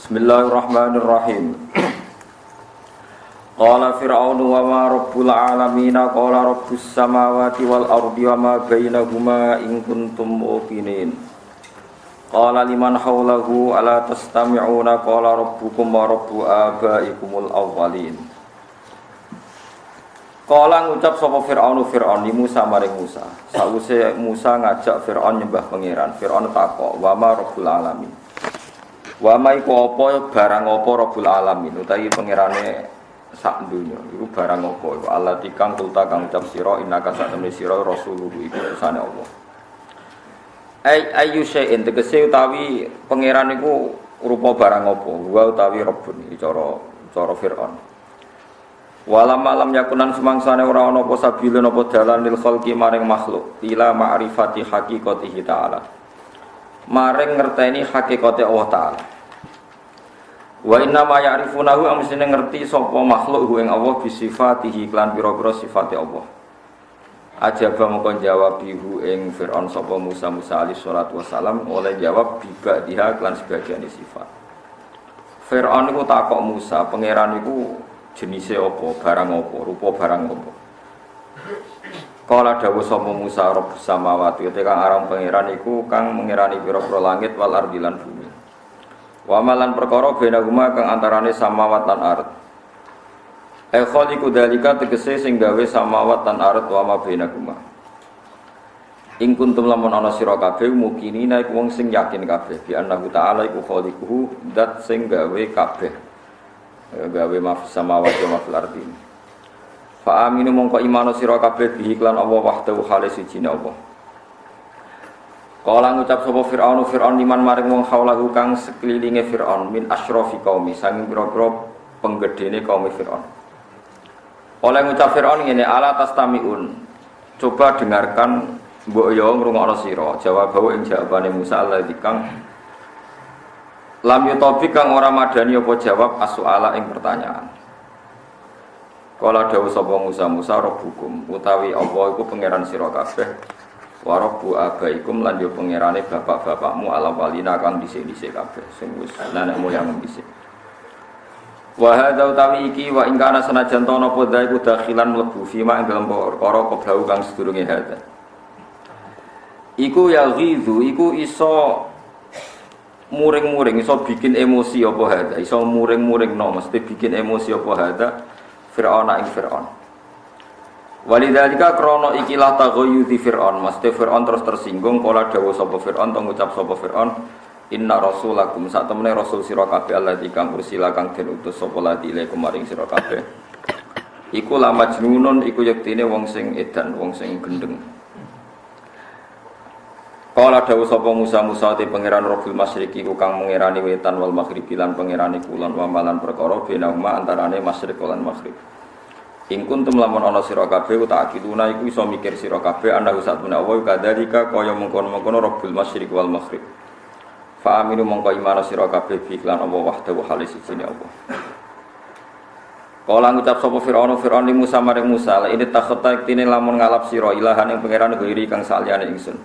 Bismillahirrahmanirrahim. Qala fir'aunu wa ma rabbul alamin qala rabbus samawati wal ardi wa ma bainahuma in kuntum muqinin. Qala liman hawlahu ala tastami'una qala rabbukum wa rabbu abaikumul awwalin. Qala ngucap sapa Fir'aunu Fir'aun li Musa maring Musa. Sawise Musa ngajak Fir'aun nyembah pangeran, Fir'aun takok, "Wa ma rabbul alamin?" Wa ma iku apa barang apa rabbul alamin utawi pangerane sak donya. Iku barang apa iku Allah tikang kulta kang ucap sira innaka satamne sira rasulullah iku utusane Allah. Ayu syai'in tegese utawi pangeran iku rupa barang apa? Wa utawi rabbun iki cara Fir'aun. Walam malam yakunan semangsane ora ana apa sabilen apa dalan lil khalqi maring makhluk ila ma'rifati haqiqatihi ta'ala. Maring ngerteni hakikate Allah Ta'ala. Wa inna ma ya'rifunahu amsine ngerti sapa makhluk ing Allah bisifatihi lan pira-pira sifate Allah. Ajaba mongko jawab bihu ing Fir'aun sapa Musa alaihi salatu wasalam oleh jawab biba diha lan sebagian sifat. Fir'aun iku takok Musa, pangeran iku jenise apa, barang apa, rupa barang apa. Kala dawuh sapa Musa Rabbus samawati te kang aran pangeran iku kang mengerani pira-pira langit wal ardi lan bumi. Wa malan perkara benaguma kang antarane samawat lan ard. Khaliqu dalika tegese sing gawe samawat lan ard wa ma benaguma. Ing kuntum lamun ana sira kabeh mukminina iku wong sing yakin kabeh bi annahu ta'ala iku khaliquhu dat sing gawe kabeh. Gawe mafis samawat wa mafil ardi. Fa aminu mongko imano sira kabeh bihi lan Allah wahdahu khali sijine Allah. Kala ngucap sapa Fir'aun liman maring wong khaulahu kang sekelilinge Fir'aun min asyrafi qaumi sanging pira-pira penggedene kaum Fir'aun. Oleh ngucap Fir'aun ngene ala tastamiun. Coba dengarkan mbok yo ngrungokno sira. Jawab ing jawabane Musa alladzi kang lam yutobi kang ora madani apa jawab as-su'ala ing pertanyaan. Kala dawuh sapa Musa rabbukum utawi Allah iku pangeran sira kabeh wa rabbu abaikum lan yo pangerane bapak-bapakmu ala walina kang dhisik-dhisik kabeh sing wis nenek moyang dhisik. Wa hadza utawi iki wa ing kana senajan ta napa dae iku dakhilan mlebu fima ing dalem perkara keblau kang sedurunge hadza. Iku ya ghizu iku iso muring-muring iso bikin emosi apa hadza iso muring-muring no mesti bikin emosi apa hadza Fir'aun ing Fir'aun walidzalika krana ikilah taghayyuzi Fir'aun mesti Fir'aun terus tersinggung kala dawuh sapa Fir'aun to ngucap sapa Fir'aun inna rasulakum sak temene rasul sira kabeh allati kang ursila kang den utus sapa lati ile kemaring sira kabeh iku la majnunun iku yektine wong sing edan wong sing gendeng. Kala dawuh sapa Musa te pangeran Rabbul Masyriqi ku kang mengerani wetan wal maghribi lan pangerani kulon wa malan perkara benahuma antarane masyriq lan maghrib. Ing kuntum lamun ana sira kabeh ta'qiluna iku iso mikir sira kabeh ana satune Allah kadzalika kaya mengkono-mengkono Rabbul Masyriq wal maghrib. Fa aminu mongko iman sira kabeh bi lan Allah wahdahu halis sijine Allah. Kala ngucap sapa Fir'aun li Musa maring Musa la ini takhata iktine lamun ngalap sira ilahan ing pangeran ghairi kang saliyane ingsun.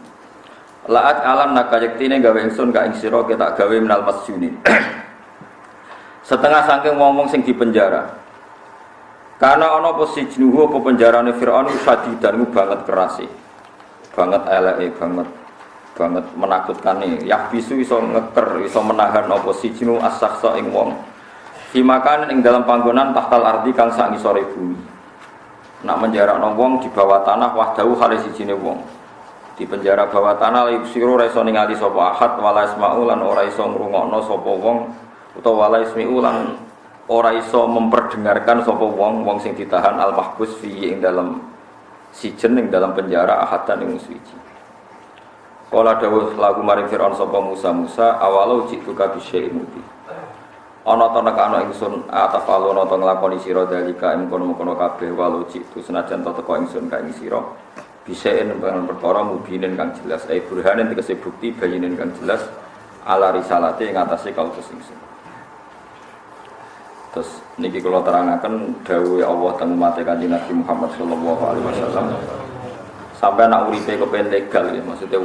La'at alam nakajektine gawe ingsun ka ing sira ketak gawe minal masjunin. Setengah saking wong-wong sing dipenjara. Karena ana apa sijnuhu apa penjarane Firaun sadidan banget kerase. Banget eleke banget menakutkan ya bisu iso ngeker iso menahan apa sijnu as-sakhsa ing wong. Simakan ing dalam panggonan tahtal ardi kang sak ngisore bumi. Nak menjarakno wong di bawah tanah wahdahu khali sijine wong. Di penjara bawah tanah sira ora iso ningali sapa ahad wala isma'u lan ora iso ngrungokno sapa wong utawa wala ismi'u lan ora iso memperdengarkan sapa wong sing ditahan al mahbus fi ing dalam sijen ing dalam penjara ahadan ing suci. Kala dawuh lagu maring Fir'aun sapa Musa awalau jitu ka bisyai'in muti. Ana ta nek ana ingsun atafalu ana ta nglakoni sira dalika ing kono-kono kabeh walau jitu senajan ta teko ingsun ka ing sira. Bisain dengan perkara mubinin kang jelas burhanin tegese bukti bayinin kang jelas ala risalate ing atase kautus ingsun. Terus niki kula terangaken dawuhe Allah teng umat Kanjeng Nabi Muhammad sallallahu alaihi wasallam. Sampai nak uripe kepen legal ya, maksudnya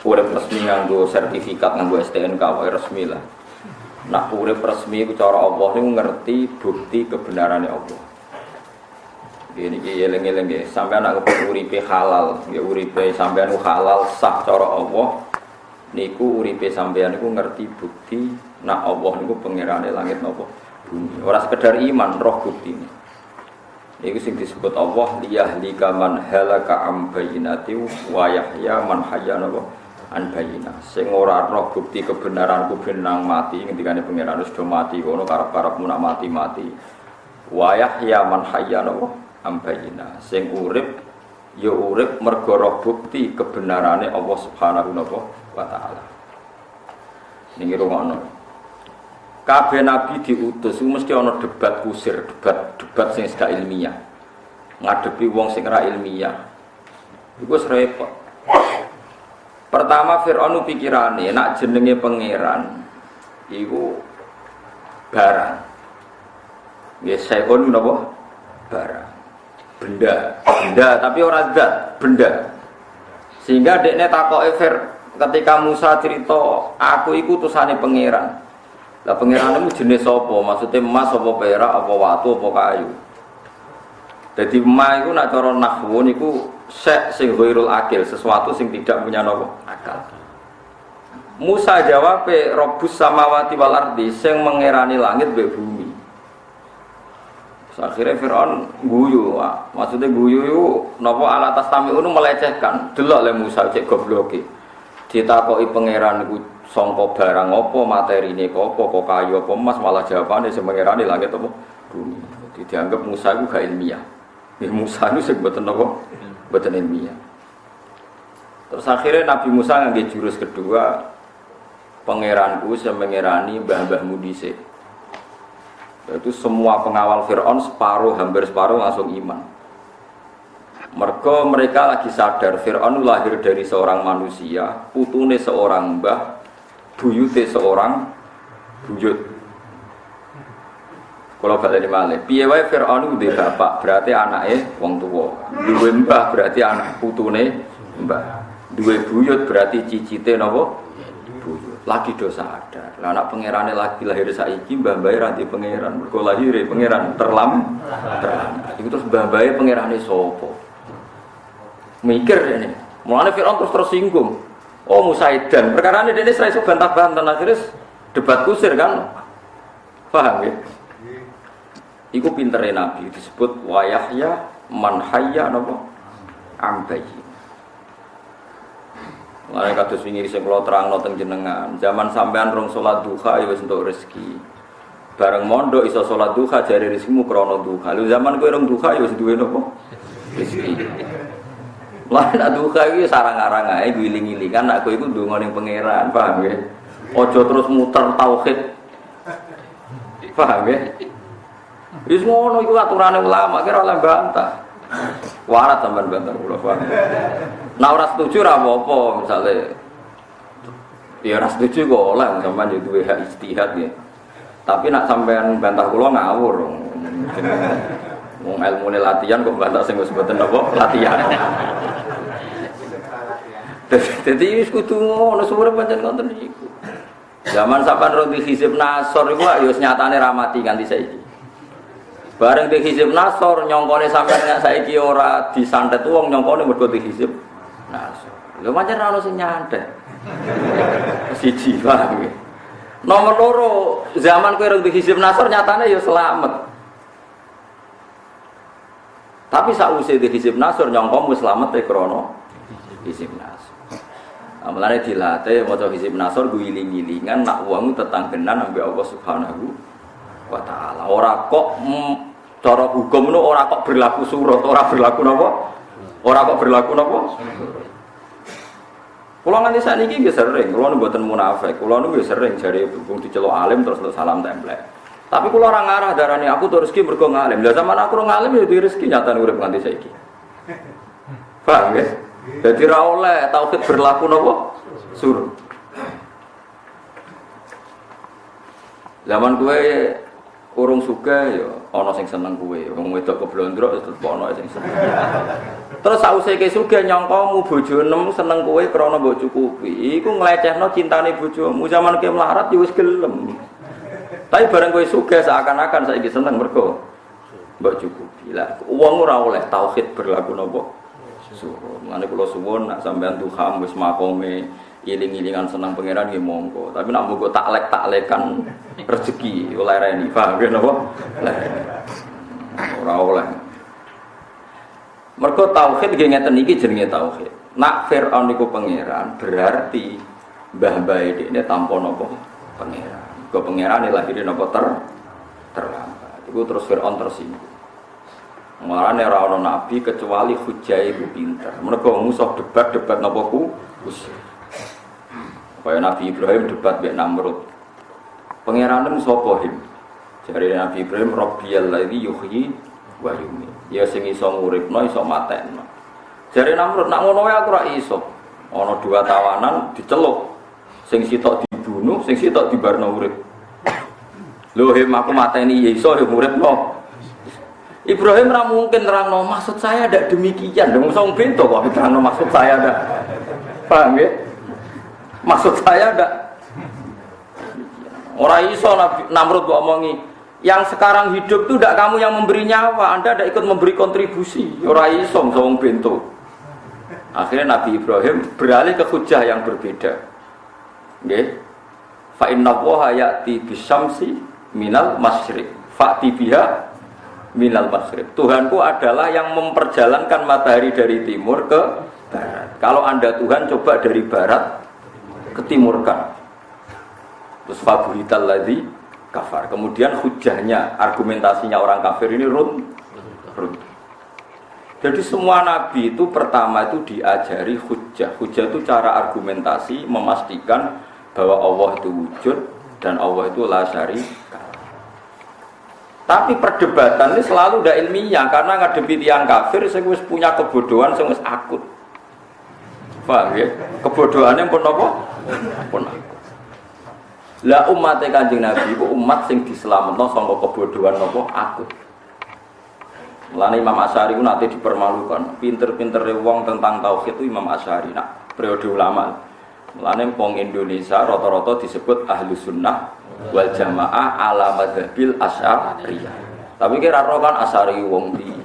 urip resmi nganggo sertifikat nganggo STNK wae resmi lah. Nak urip resmi ku cara Allah niku ngerti bukti kebenarannya Allah. Gini iki eling-eling nggih, sampeyan nak kepengin uripe halal, ya uripe sampeyan halal sah cara Allah. Niku uripe sampeyan niku ngerti bukti nak Allah niku pangerane langit napa bumi. Ora sekedar iman, roh buktine. Niku sing disebut Allah liyahlika man halaka am bayyinati wa yahya man hayya napa an bayyinah. Sing ora roh bukti kebenaranku benang mati ngendikane pangeran wis do mati ngono karep-karepmu nak mati-mati. Wa yahya man hayya napa am bayyinah. Sing urip ya urip mergo roh bukti kebenarane Allah Subhanahu wa taala. Niki rumono. Kabeh nabi diutus mesti ana debat kusir, debat sing gak ilmiah. Ngadepi wong sing ora ilmiah. Iku wis repot. Pertama Fir'aun pikirane nak jenenge pangeran iku barang. Nggih saikon napa? Barang. Benda tapi ora zat, benda. Sehingga dekne takoke ketika Musa cerita aku iku utusane pangeran. Lah pangeranmu jenis apa? Maksudnya emas apa perak apa watu apa kayu. Jadi emas iku nak cara nahwu niku sing ghairul akil, sesuatu sing tidak punya akal. Musa jawab Rabbus samawati wal ardi sing mengerani langit mbek bumi. Akhirnya Fir'aun guyu, maksudnya guyu itu napa ala tastami'un melecehkan. Delok le Musa cek gobloke. Ditakoki pangeran iku sangka barang apa, materine apa, kok kayu apa emas, malah jawabane sing mengerani langit apa bumi. Jadi dianggap Musa iku gak ilmiah. Musa itu sing mboten napa? Mboten ilmiah. Terus akhirnya Nabi Musa ngangge jurus kedua, pangeranku sing mengerani mbah-mbahmu dhisik. Itu semua pengawal Fir'aun hampir separuh langsung iman. Mereka lagi sadar Fir'aun lahir dari seorang manusia, putune seorang mbah, buyute seorang buyut. Kalau baleni malih, piye wae Fir'aun duwe bapak, berarti anake wong tuwa. Duwe mbah berarti anak putune mbah. Duwe buyut berarti cicite napa? Buyut. Lagi dosa sadar. Lah anak pangerane lagi lahir saiki mbah-mbahe ra di pangeran. Mergo lahire pangeran terlambat. Iku terus mbah-mbahe pangerane sapa? Mikir ini. Mulane Fir'aun terus tersinggung. Oh Musa edan. Perkarane dene ora iso bantah-bantah akhirnya debat kusir kan. Paham ya? Iku pintere Nabi disebut wa yahya man hayya napa ambayi. Mulane kados wingi sing kula terangno teng jenengan, zaman sampean rong salat duha ya wis entuk rezeki. Bareng mondok iso salat duha jare rezekimu krana duha. Lho zaman kowe rong duha ya wis duwe napa? Rezeki. Lah nek duha iki sarang-arang ae giling-gilingan nek kowe iku ndonga ning pangeran, paham ya? Aja terus muter tauhid. Paham ya? Wis ngono iku aturane ulama kira oleh bantah. Warat sampean bantah kula paham. Nah ora setuju ora apa-apa misale. Ya ora setuju kok oleh sampean yo duwe hak ijtihad ya. Tapi nak sampean bantah kula ngawur. Wong ilmune latihan kok bantah sing wis mboten apa latihan. Dadi wis kudu ngono suwure pancen ngoten niku. Zaman sampean ro di hizib Nasr iku yo nyatane ra mati kanthi saiki. Bareng di hizib Nasr nyongkone sampean nek saiki ora disantet wong nyongkone mergo di hizib Nasr. Lho pancen ra ono sing nyantet. Siji paham ya. Nomor loro, zaman kowe ro di hizib Nasr nyatane yo selamat. Tapi sakwise di hizib Nasr nyongkomu selamat e krana hizib Nasr. Amalane dilatih maca hizib Nasr guling-gilingan nak wong tetanggenan ambek Allah Subhanahu wa taala. Ora kok cara hukum itu ora kok berlaku surut, ora berlaku napa? Ora kok berlaku napa? Kula nganti sakniki nggih sering, kula mboten munafik. Kula niku sering jare berhubung diceluk alim terus salam templek. Tapi kula ora ngarah darani aku tuh rezeki mergo ngalim. Lah zaman aku ngalim ya duwe rezeki nyatane urip nganti saiki. Paham ya? Jadi ra oleh tauhid berlaku napa? Surut. Zaman kowe urung sugih ya ana sing seneng kowe, wong wedok keblondrok tetep ana sing seneng. Terus sause ke sugih nyangkamu bojo enem seneng kowe krana mbok cukupi. Iku nglecehno cintane bojomu. Zaman ke melarat ya wis gelem. Tapi bareng kowe sugih seakan-akan saiki seneng mergo mbok cukupi. Lah wong ora oleh tauhid berlaku napa? Suwun. Mane kula suwun nak sampean tuham wis makome iling-ilingan senang pangeran nggih monggo. Tapi nak monggo taklek-taklekan rezeki oleh reni. Paham nggih napa? Ora oleh. Mergo tauhid nggih ngeten iki jenenge tauhid. Nak Firaun niku pangeran berarti mbah-mbahe dekne tanpa napa pangeran. Kok pangerane lahire napa terlambat. Iku terus Firaun tersinggung. Mulane ora ana nabi kecuali hujjah iku pinter. Mergo musuh debat napa ku usil. Kaya Nabi Ibrahim debat mbek Namrud. Pangerane sapa him? Jare Nabi Ibrahim Rabbiyal ladzi yuhyi wa yumiit. Ya sing iso nguripno iso matekno. Jare Namrud nak ngono wae aku ora iso. Ana dua tawanan diceluk. Sing sitok dibunuh, sing sitok dibarno urip. Lho him aku mateni ya iso ya nguripno. Ibrahim ra mungkin terangno maksud saya ndak demikian. Wong sing bento kok terangno maksud saya ndak. Paham ya? Maksud saya ndak. Ora iso Namrud kok omongi, yang sekarang hidup itu ndak kamu yang memberi nyawa, Anda ndak ikut memberi kontribusi. Ora iso wong bento. Akhirnya Nabi Ibrahim beralih ke hujah yang berbeda. Nggih. Fa inna Allaha ya'ti bisyamsi minal masyriq. Fa'ti biha minal maghrib. Tuhanku adalah yang memperjalankan matahari dari timur ke barat. Kalau Anda Tuhan coba dari barat ke timurkan. Terus fabuhital ladzi kafar. Kemudian hujahnya, argumentasinya orang kafir ini run. Jadi semua nabi itu pertama itu diajari hujah. Hujah itu cara argumentasi memastikan bahwa Allah itu wujud dan Allah itu la syarika. Tapi perdebatan ini selalu tidak ilmiah karena ngadepi tiang kafir sing wis punya kebodohan sing wis akut. Paham ya? Kebodohannya pun apa? Pun akut. Lah umat Kanjeng Nabi itu umat sing dislametno saka kebodohan apa akut. Mulane Imam Asy'ari ku nate dipermalukan. Pinter-pintere wong tentang tauhid itu Imam Asy'ari nak periode ulama. Mulane wong Indonesia rata-rata disebut ahlu sunnah wal jamaah ala madzhabil asy'ariyah. Tapi kira ro kan Asy'ari wong di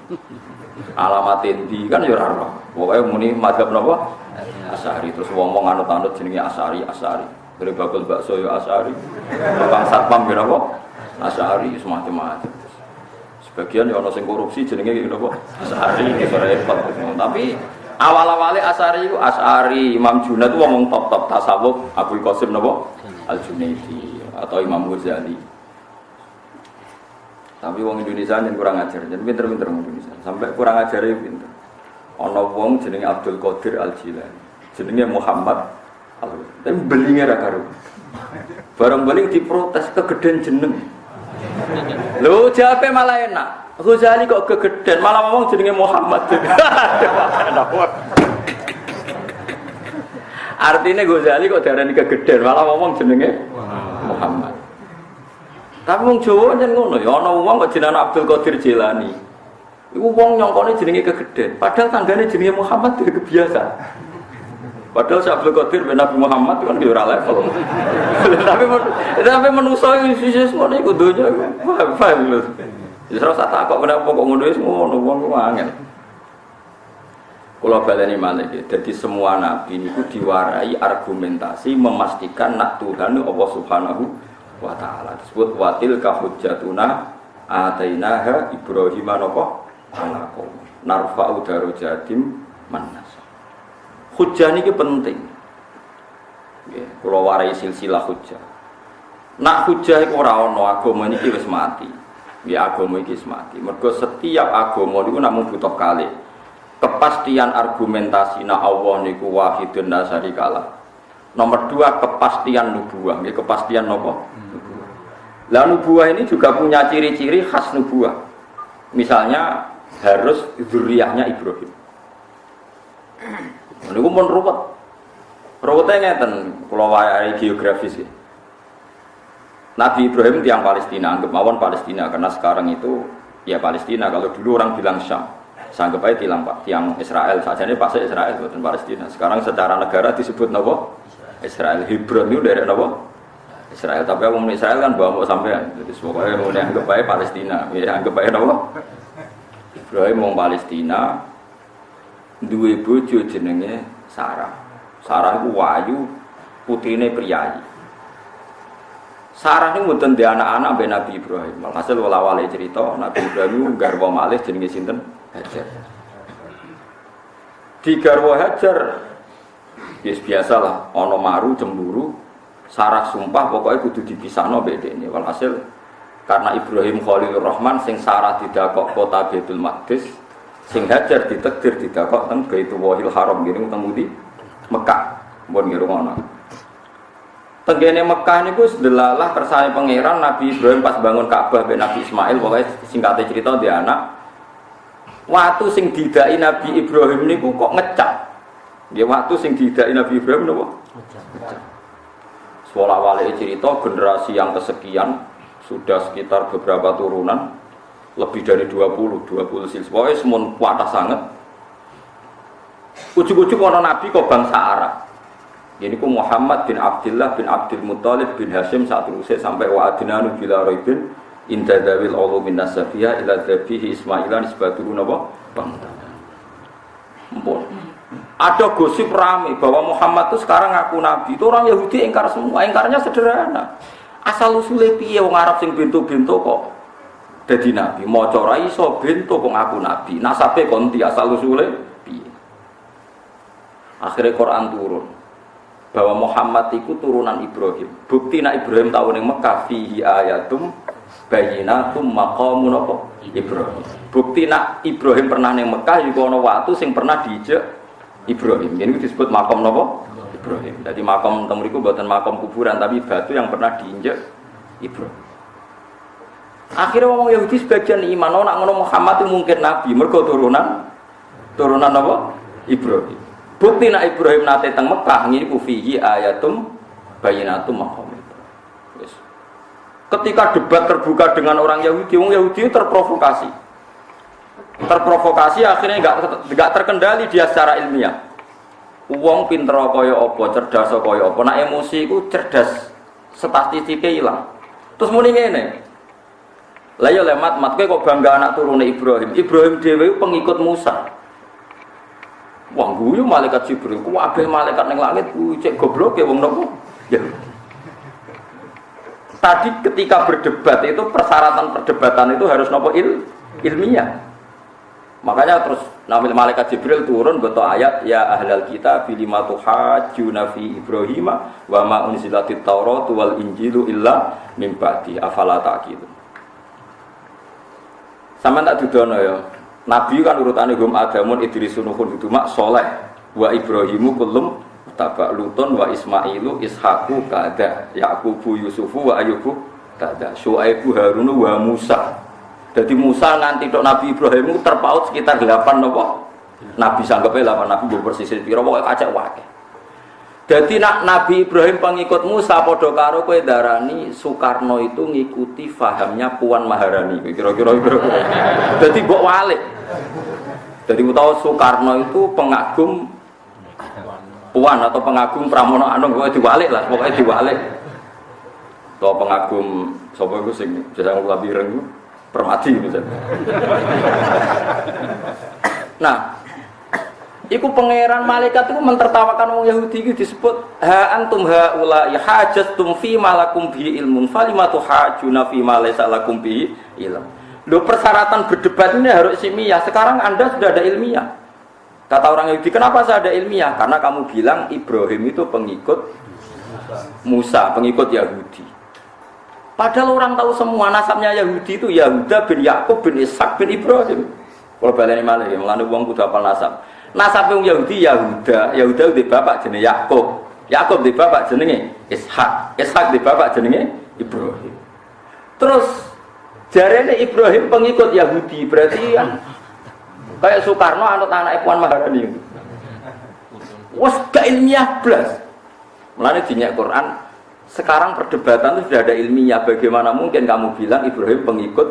alamat endi kan ya ora ro. Pokoke muni madzhab napa? Asy'ari. Terus wong-wong anut-anut jenenge Asy'ari. Dari bakul bakso ya Asy'ari. Tukang satpam ya napa? Asy'ari semacam-macam. Sebagian ya ana sing korupsi jenenge napa? Asy'ari iso repot. Tapi awal-awale Asy'ari iku Asy'ari, Imam Junaid itu wong top-top tasawuf, Abdul Qasim napa? Al-Junaidi atau Imam Ghazali. Tapi wong Indonesia yang kurang ajar, jadi pinter-pinter wong Indonesia. Sampai kurang ajar ya pinter. Ana wong jenenge Abdul Qadir Al-Jilani, jenenge Muhammad tapi belingnya ra karo. Barang beling diprotes kegeden jeneng. Lho jawabe malah enak. Ghazali kok kegeden malah ngomong jenenge Muhammad. Artinya Ghazali kok darani kegeden malah ngomong jenenge Muhammad. Tapi wong Jawa nyen ngono ya ana wong kok jenenge Abdul Qadir Jilani. Iku wong nyongkone jenenge kegeden, padahal tanggane jenenge Muhammad itu kebiasa. Padahal si Abdul Qadir bin Nabi Muhammad kan ora level. Tapi manusa iki ngono iku donya. Paham lho. Wis ora usah takok kenapa kok ngono wis ngono wong ku angel. Kula baleni malih iki. Dadi semua nabi niku diwarai argumentasi memastikan nak Tuhan Allah Subhanahu wa taala. Disebut watil ka hujjatuna atainaha Ibrahim napa anaqo. Narfa'u darajatim man. Hujjah ini penting. Kalau warai silsilah hujjah. Nak hujjah itu orang agama ini wis mati. Ya agama ini wis mati. Mergo setiap agama itu namun butuh kali. Kepastian argumentasi na Allah niku wahidun la syarikalah. Nomor 2 kepastian nubuwah. Ya kepastian apa? Lah nubuwah ini juga punya ciri-ciri khas nubuwah. Misalnya harus dzurriyyahnya Ibrahim. Niku pun ruwet. Ruwete ngeten, kula wayahe geografis iki. Nabi Ibrahim tiang Palestina, anggap mawon Palestina karena sekarang itu ya Palestina. Kalau dulu orang bilang Syam, sanggep ae tiang Israel. Sajane pas Israel bukan Palestina. Sekarang secara negara disebut napa? Israel. Hebron itu dari napa? Israel. Tapi aku ngomong Israel kan bawa sampean. Jadi pokoknya mau anggap aja Palestina. Ya anggap aja apa? Ibrahim mau Palestina. Duwe bojo jenenge Sarah. Sarah iku wayu, putrine priyayi. Sarah ini mboten ndek anak-anak mbek Nabi Ibrahim. Hasil wala-wale cerita Nabi Ibrahim garwa malih jenenge sinten? Hajar. Di garwa Hajar biasalah ana maru cemburu. Sarah sumpah pokoknya kudu dipisahno mbek dekne. Walhasil karena Ibrahim Khalilur Rahman sing Sarah didakok kota Baitul Maqdis, sing Hajar ditakdir didakok teng Baitullahil Haram ngene teng di Mekah. Mbon ngira ngono. Tenggene Mekah niku sedelalah kersane pangeran Nabi Ibrahim pas bangun Ka'bah mbek Nabi Ismail, pokoknya singkate cerita dia anak. Waktu sing didai Nabi Ibrahim niku kok ngecap. Nggih waktu sing didai Nabi Ibrahim napa? Ngecap. Seolah wali cerita generasi yang kesekian sudah sekitar beberapa turunan lebih dari 20 silsilah. Pokoknya semua kuatah sangat. Ujuk-ujuk orang Nabi kok bangsa Arab. Ini ku Muhammad bin Abdullah bin Abdul Muttalib bin Hashim saat terusnya sampai wa adnanu bila raibin inda dawil ulu min nasabiyah ila dhabihi Ismailan isbaturu napa? Ampun. Ada gosip rame bahwa Muhammad itu sekarang ngaku nabi. Itu orang Yahudi ingkar semua. Ingkarnya sederhana. Asal usule piye wong Arab sing bento-bento kok dadi nabi. Maca ra iso bento kok ngaku nabi. Nasabe konti asal usule piye. Akhirnya Quran turun bahwa Muhammad itu turunan Ibrahim. Bukti nak Ibrahim tahu ning Mekah fihi ayatum bayyinatum maqamun apa? Ibrahim. Bukti nak Ibrahim pernah ning Mekah iku ana watu sing pernah diijek Ibrahim. Ini disebut makam napa? Ibrahim. Jadi makam teng mriku mboten makam kuburan tapi batu yang pernah diinjek Ibrahim. Akhirnya wong Yahudi sebagian iman nak ngono Muhammad itu mungkin nabi mergo turunan apa? Ibrahim. Bukti nak Ibrahim nate teng Mekah niku fihi ayatum bayyinatum maqam. Yes. Ketika debat terbuka dengan orang Yahudi, wong Yahudi terprovokasi. Terprovokasi akhirnya enggak terkendali dia secara ilmiah. Wong pinter kaya apa, cerdas kaya apa, nek emosi iku cerdas statistike ilang. Terus muni ngene. Lah ya lemat kowe kok bangga anak turune Ibrahim. Ibrahim dhewe pengikut Musa. Wah guyu malaikat Jibril, ku kabeh malaikat ning langit ku cek goblok ya wong nopo? Ya. Tadi ketika berdebat itu persyaratan perdebatan itu harus nopo ilmiah. Makanya terus namil malaikat Jibril turun beto ayat ya ahlal kitab lima tuhajjuna fi Ibrahim wa ma unzilatit Taurat wal Injilu illa min ba'di afala taqilun. Sama tak dudono ya. Nabi kan urutane hum adamun Idrisun nuhun mak soleh wa Ibrahimu kullum taba Lutun wa Ismailu Ishaqu kada Yaqubu Yusufu wa Ayyubu kada Syuaibu Harun wa Musa. Jadi Musa nganti tok Nabi Ibrahim terpaut sekitar 8 napa? Nabi sanggepe 8 nabi mbok persisih pira pokoke kacek wae. Jadi nak Nabi Ibrahim pengikut Musa padha karo kowe darani Soekarno itu ngikuti fahamnya Puan Maharani. Kira-kira. Jadi mbok walik. Jadi utawa Soekarno itu pengagum Puan atau pengagum Pramono Anung kowe diwalik lah, pokoknya diwalik. Atau pengagum sapa iku sing jasa kula bireng iku Permati misalnya. Nah, iku pangeran malaikat itu mentertawakan orang Yahudi itu disebut ha antum haula hajjatum fi malakum bi ilmun falimatu hajuna fi ma laysa lakum bi ilm. Loh persyaratan berdebat ini harus ilmiah. Sekarang Anda sudah ada ilmiah. Kata orang Yahudi, kenapa saya ada ilmiah? Karena kamu bilang Ibrahim itu pengikut Musa, pengikut Yahudi. Padahal orang tahu semua nasabnya Yahudi itu Yahuda bin Yakub bin Ishak bin Ibrahim. Kalau baleni malih ya, melane wong kudu hafal nasab. Nasab wong Yahudi Yahuda, Yahuda di bapak jenenge Yakub. Yakub di bapak jenenge Ishak. Ishak di bapak jenenge Ibrahim. Terus jarene Ibrahim pengikut Yahudi, berarti kan kayak Soekarno anut anak Puan Maharani. Wes gak ilmiah blas. Mulane dinyak Quran sekarang perdebatan itu sudah ada ilmiah. Bagaimana mungkin kamu bilang Ibrahim pengikut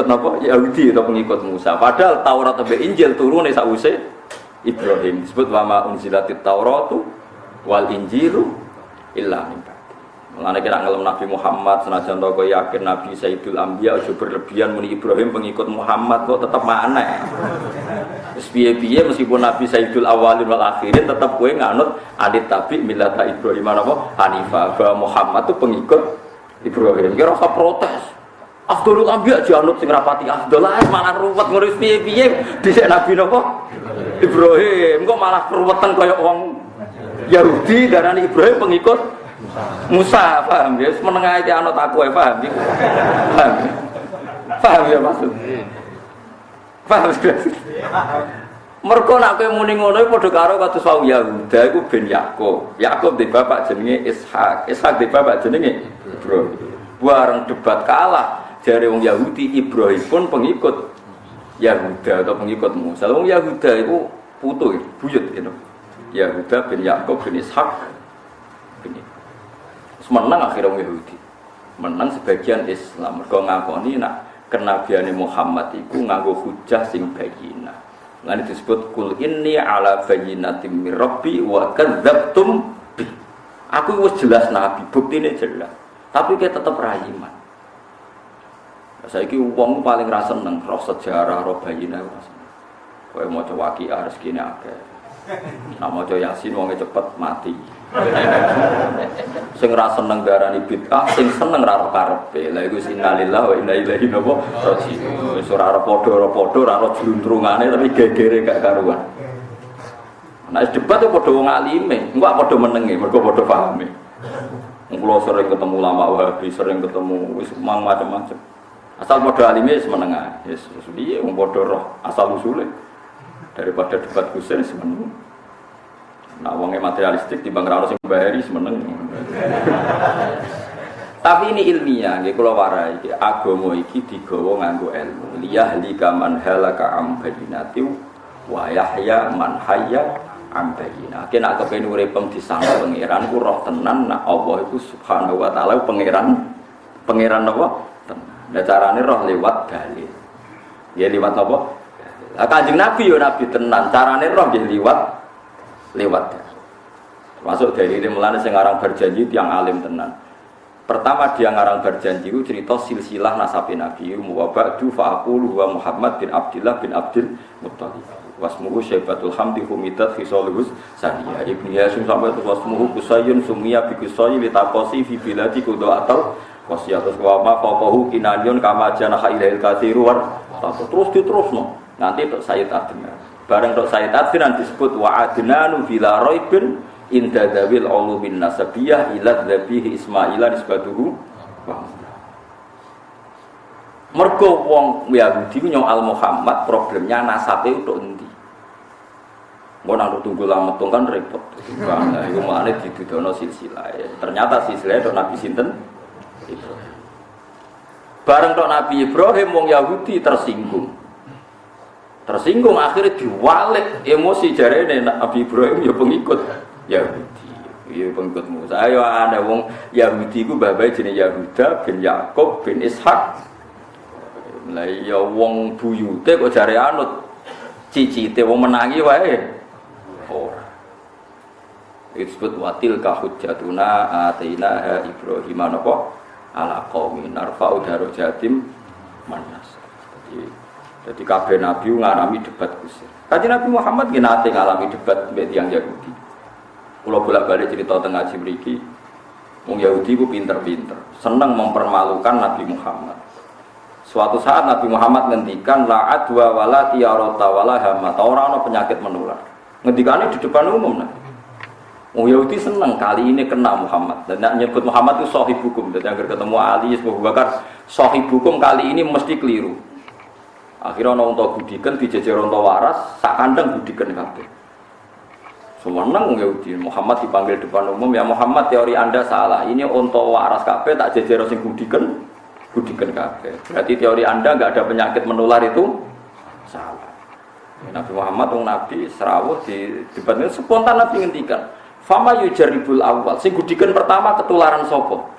apa? Yahudi atau pengikut Musa? Padahal Taurat atau Injil turun sakwise Ibrahim. Disebut wa ma unzilatit Tauratu wal Injilu illa min ba'di. Mulane kira ngelem Nabi Muhammad senajan to yakin Nabi Sayyidul Anbiya aja berlebihan muni Ibrahim pengikut Muhammad kok tetep aneh. Wis piye-piye meskipun Nabi Sayyidul Awwalin wal Akhirin tetep kowe nganut adit tabi millata Ibrahim apa Hanifah bahwa Muhammad itu pengikut Ibrahim. Kira rasa protes. Afdhalul Anbiya dianut sing rapati afdhal malah ruwet ngurus piye-piye dhisik Nabi napa Ibrahim kok malah ruweten kaya wong Yahudi darani Ibrahim pengikut Musa, paham ya? Menengah itu anut aku ya, paham ya? Paham ya maksud? Paham ya? Mereka nak kowe muni ngono iku padha karo kados wau Yahuda iku ben Yakub. Yakub di bapak jenenge Ishak, Ishak di bapak jenenge Ibrahim. Bareng debat kalah jare wong Yahudi Ibrahim pun pengikut Yahuda atau pengikut Musa. Wong Yahuda iku putu buyut gitu. Yahuda bin Yakub bin Ishak bin menang akhirnya orang Yahudi menang sebagian Islam mereka ngakoni nak kenabiane Muhammad itu nganggo hujah sing bayyinah lan disebut kul inni ala bayyinatin mir rabbi wa kadzabtum bi aku wis jelas nabi buktine jelas tapi kita tetep ra iman saiki wong paling ra seneng ro sejarah ro bayyinah kowe maca waqiah rezekine akeh nak maca yasin wonge cepet mati sing ra seneng darani bid'ah sing seneng ra karepe lha iku innalillahi wa inna ilaihi raji'un wis ora padha-padha ora ono jluntrungane tapi gegere gak karuan nek debat yo padha wong alime engko padha menenge mergo padha pahame kula sering ketemu ulama Wahabi sering ketemu wis macam-macam asal padha alime wis meneng ae wis piye wong padha roh asal usule daripada debat kusir semeneng. Nah, wongnya materialistik di bang Rano sing bahari semeneng. Tapi ini ilmiah, nggih kula warai iki agama iki digawa nganggo ilmu. Liyahlika man halaka am bayyinati wa yahya man hayya am bayyinah. Nek kepen uripem disangka pangeran ku roh tenan nek Allah iku subhanahu wa taala pangeran napa? Nah carane roh lewat dalil. Ya lewat apa? Kanjeng Nabi ya Nabi tenan, carane roh nggih lewat. Masuk dari ini mulane sing aran berjanji tiang alim tenan. Pertama dia ngarang berjanji itu cerita silsilah nasabe Nabi wa ba'du fa aqulu wa Muhammad bin Abdullah bin Abdul Muttalib. Wasmuhu Syaibatul Hamdi Humidat fi Salihus Saniya Ibnu Yasim sampai wasmuhu Kusayyun Sumiyya bi Kusayyi li taqasi fi biladi Qudatul Qasiyatus wa ma faqahu kinanyun kama janaha ilail katsiru war terus diterusno. Nanti untuk Sayyid Adnan bareng untuk Sayyid Adnan disebut wa adnanu bila raibin inda dawil ulumin nasabiyah ila dhabihi Ismaila nisbatuhu mergo wong Yahudi ku nyong al Muhammad problemnya nasabe untuk endi ngono nang tunggu lama kan repot nah iku makane didudono silsilah ternyata silsilah itu Nabi sinten Ibrahim bareng tok Nabi Ibrahim wong Yahudi tersinggung akhirnya diwalik emosi jarene Nabi Ibrahim ya pengikut Yahudi ya pengikut Musa ayo ada wong Yahudi ku babae jenenge Yahuda bin Yakub bin Ishak lah ya wong buyute kok jare anut cicite wong menangi wae ora disebut watil ka hujjatuna atainaha Ibrahim napa ala qaumi narfa'u darajatim manas jadi kabeh nabi ngalami debat kusir. Kanjeng Nabi Muhammad nggih nate ngalami debat mbek tiyang Yahudi. Kula bolak-balik cerita teng ngaji mriki. Wong Yahudi ku pinter-pinter, seneng mempermalukan Nabi Muhammad. Suatu saat Nabi Muhammad ngendikan la adwa wala tiyarata wala hamata ora ana penyakit menular. Ngendikane di depan umum Nabi. Wong Yahudi seneng kali ini kena Muhammad dan nak nyebut Muhammad itu sahib hukum. Dan agar ketemu Ali Abu Bakar sahib hukum kali ini mesti keliru. Akhirnya ana unta gudiken dijejer unta waras sak kandang gudiken kabeh. Semeneng Yahudi Muhammad dipanggil depan umum ya Muhammad teori Anda salah. Ini unta waras kabeh tak jejer sing gudiken kabeh. Berarti teori Anda enggak ada penyakit menular itu salah. Nabi Muhammad wong nabi serawuh di debatnya spontan Nabi ngendikan, "Fama yujaribul awal." Sing gudiken pertama ketularan sapa?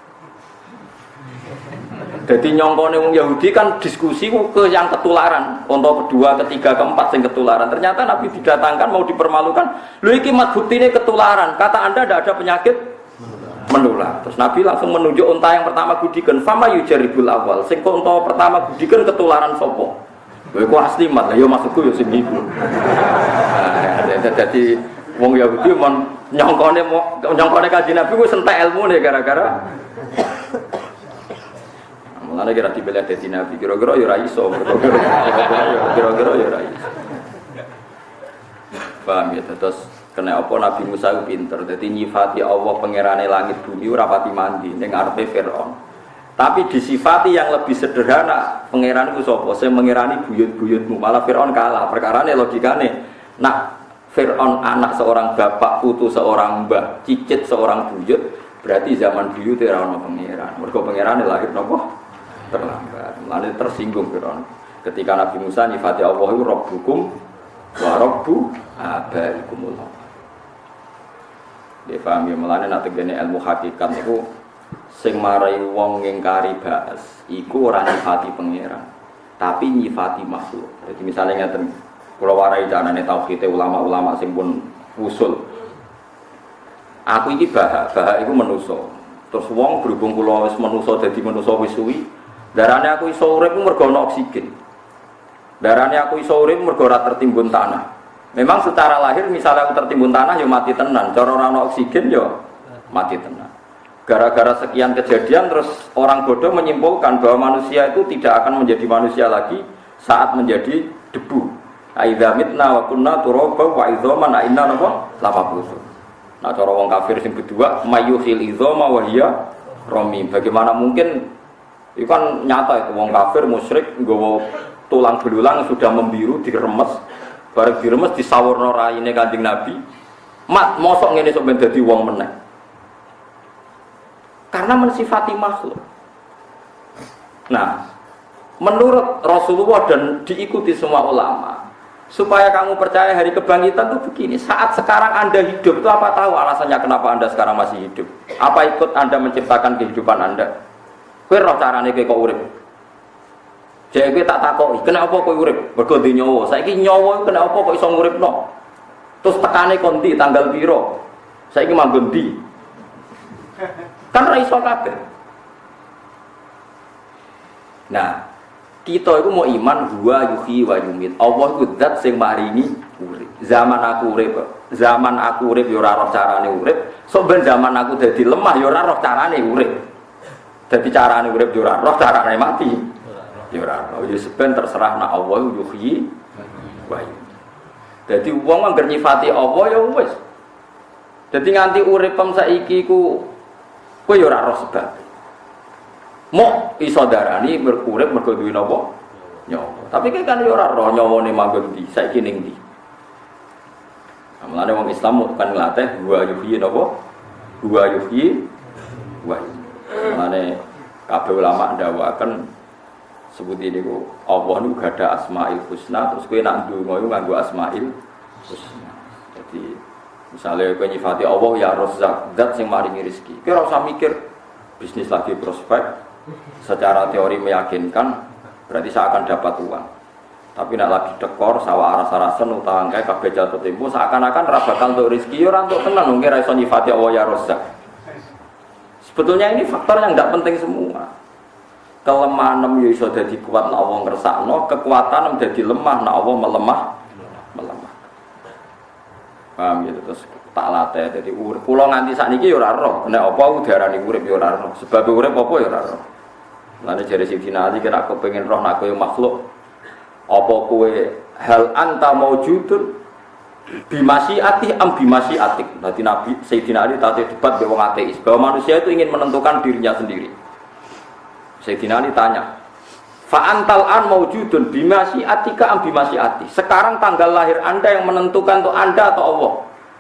Jadi nyongkone wong Yahudi kan diskusi ke yang ketularan, untuk kedua, ketiga, keempat sing ketularan. Ternyata Nabi didatangkan mau dipermalukan. Lho iki mat buktine ketularan. Kata Anda tidak ada penyakit menular. Terus Nabi langsung menunjuk unta yang pertama gudikan, fama yujaribul awal. Sing unta pertama gudikan ketularan sopo. Gue asli mat, yo masukku yo sing iku. Jadi wong Yahudi mon nyongkone Kanjeng Nabi wis entek ilmune gara-gara. Mulane kira dibela dadi Nabi, kira-kira yo ora iso. Kira-kira yo ora iso. Paham ya, terus kena apa Nabi Musa itu pinter, jadi nyifati Allah pengerane langit bumi ora pati mandi ning ngarepe Firaun. Tapi disifati yang lebih sederhana, pangeran itu sapa? Sing mengerani buyut-buyutmu. Malah Firaun kalah. Perkarane logikane, nak Firaun anak seorang bapak, putu seorang mbah, cicit seorang buyut, berarti zaman buyut ora ono pangeran. Mergo pangerane lahir napa? Terlambat. Mulane tersinggung Firaun. Ketika Nabi Musa nyifati Allah itu Rabbukum wa Rabbu abaikumullah. Dia paham ya, mulane nak tegene ilmu hakikat niku sing marai wong ngingkari baas iku ora nyifati pangeran, tapi nyifati makhluk. Jadi misalnya ngeten, kula warai canane tauhid ulama-ulama sing pun usul. Aku iki bahak iku manusa. Terus wong berhubung kula wis manusa dadi manusa wis suwi, darane aku iso urip mergo ana oksigen. Darane aku iso urip mergo ora tertimbun tanah. Memang secara lahir misalnya aku tertimbun tanah ya mati tenan, cara ora ana oksigen ya mati tenan. Gara-gara sekian kejadian terus orang bodoh menyimpulkan bahwa manusia itu tidak akan menjadi manusia lagi saat menjadi debu. Aidza mitna wa kunna turaba wa idzaman inna napa lapabusu. Nah cara wong kafir sing kedua mayuhil idzama wa hiya ramim. Bagaimana mungkin itu kan nyata itu wong kafir musyrik nggawa tulang belulang sudah membiru diremes. Bareng diremes disawurna raine Kanjeng Nabi. Mat mosok ngene sok ben dadi wong meneh. Karena mensifati makhluk. Nah, menurut Rasulullah dan diikuti semua ulama, supaya kamu percaya hari kebangkitan itu begini. Saat sekarang Anda hidup itu apa tahu alasannya kenapa Anda sekarang masih hidup? Apa ikut Anda menciptakan kehidupan Anda? Kowe roh carane kowe kok urip. Jek kowe tak takoki, kenapa kowe urip? Mergo di nyawa. Saiki nyawa kenapa kok iso nguripno? Terus tekane kondi tanggal piro? Saiki manggon ndi? Kan ra iso kabeh. Nah, kita itu mau iman huwa yuhyi wa yumit. Allah iku zat sing maringi urip. Zaman aku urip ya ora roh carane urip. Sok ben zaman aku dadi lemah ya ora roh carane urip. Dadi carane urip ya ora roh, carane mati ya ora roh. Ya seben terserah nak Allah yuhyi wa yumit. Dadi wong anggere nyifati Allah ya wis. Dadi nganti uripem saiki ku kowe ya ora roh sebab. Mok iso darani urip mergo duwe napa? Nyawa. Tapi kan ya ora roh nyawane manggon ndi, saiki ning ndi. Mulane wong Islam kan nglatih wa yuhyi napa? Wa yuhyi wa. Mulane kabeh ulama ndawuhaken sebut ini ku Allah niku gadah asmaul husna, terus kowe nak ndonga iku nganggo asmaul husna. Jadi misalnya kowe nyifati Allah ya Razzaq, zat sing maringi rezeki. Kowe ora usah mikir bisnis lagi prospek, secara teori meyakinkan berarti saya akan dapat uang. Tapi nak lagi dekor sawah aras-arasen utang kae kabeh jatuh tempo seakan-akan ra bakal untuk rezeki ora entuk tenan wong ora iso nyifati Allah ya Razzaq. Sebetulnya ini faktor yang tidak penting semua. Kelemahan ya iso dadi kuat nek Allah ngersakno, kekuatan menjadi lemah nek Allah melemah. Paham gitu, terus tak latih. Jadi kula nganti sakniki ya ora roh, nek apa udarane urip ya ora roh. Sebab urip apa ya ora roh. Lan jare Sidina Ali kira aku pengen roh nek kowe makhluk. Apa kowe hal anta maujudun bimasyiati am bimasyiatik. Dadi Nabi Sayyidina Ali tadi debat dengan wong ateis bahwa manusia itu ingin menentukan dirinya sendiri. Sayyidina Ali tanya, fa antal an maujudun bimasyiatika am bimasyiati. Sekarang tanggal lahir Anda yang menentukan untuk Anda atau Allah?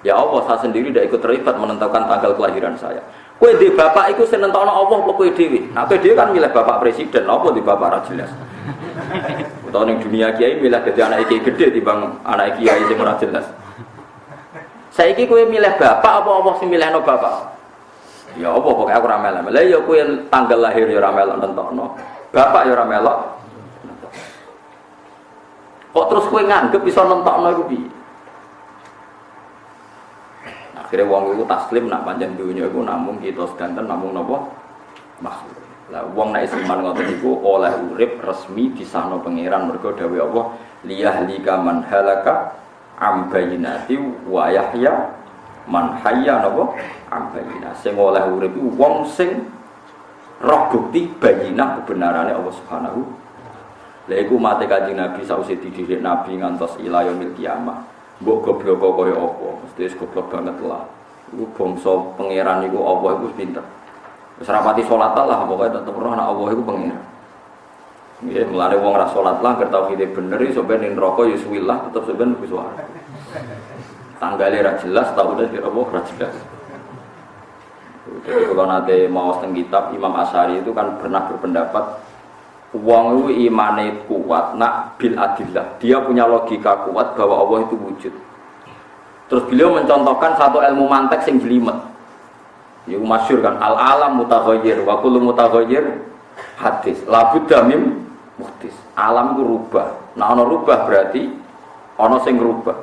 Ya Allah, saya sendiri tidak ikut terlibat menentukan tanggal kelahiran saya. Kowe di bapak iku sing nentokno Allah apa kowe dhewe? Nah, kowe dhewe kan milih bapak presiden, apa di bapak ra jelas. Utawa ning dunia kiai milih dadi anak kiai gede timbang anak kiai sing ora jelas. Saiki kowe milih bapak apa Allah sing milihno bapak? Ya apa pokoke aku ora melok. Lah ya kowe tanggal lahir ya ora melok nentokno. Bapak ya ora melok. Kok terus kowe nganggep iso nentokno iku piye? Akhirnya wong iku taslim nak pancen dunya iku namung kita sedanten namung napa makhluk. Lah wong nek iman ngoten niku oleh urip resmi disahno pangeran mergo dawuh Allah liyahlika man halaka am bayyinati wa yahya man hayya napa am bayyinah. Sing oleh urip iku wong sing roh bukti bayyinah kebenarane Allah Subhanahu. Lah iku mate Kanjeng Nabi sawise dididik Nabi ngantos ila yaumil kiamah. Mbok goblok kaya apa? Mesti goblok banget lah. Iku bangsa pangeran iku Allah iku pinter. Wis rapati salat lah pokoke tetep roh nek Allah iku pangeran. Nggih, mulane wong ra salat lah ger tauhide bener iso ben ning neraka ya suwi lah tetep sampeyan mlebu swarga. Tanggale ra jelas tauhide kira apa ra jelas. Jadi kalau nanti mau teng kitab Imam Asy'ari itu kan pernah berpendapat wong itu imane kuat nak bil adillah. Dia punya logika kuat bahwa Allah itu wujud. Terus beliau mencontohkan satu ilmu mantek sing jelimet. Itu masyhur kan al-alam mutaghayyir wa kullu mutaghayyir hadis. La budda mim muhdis. Alam itu rubah. Nah ana rubah berarti ana sing rubah.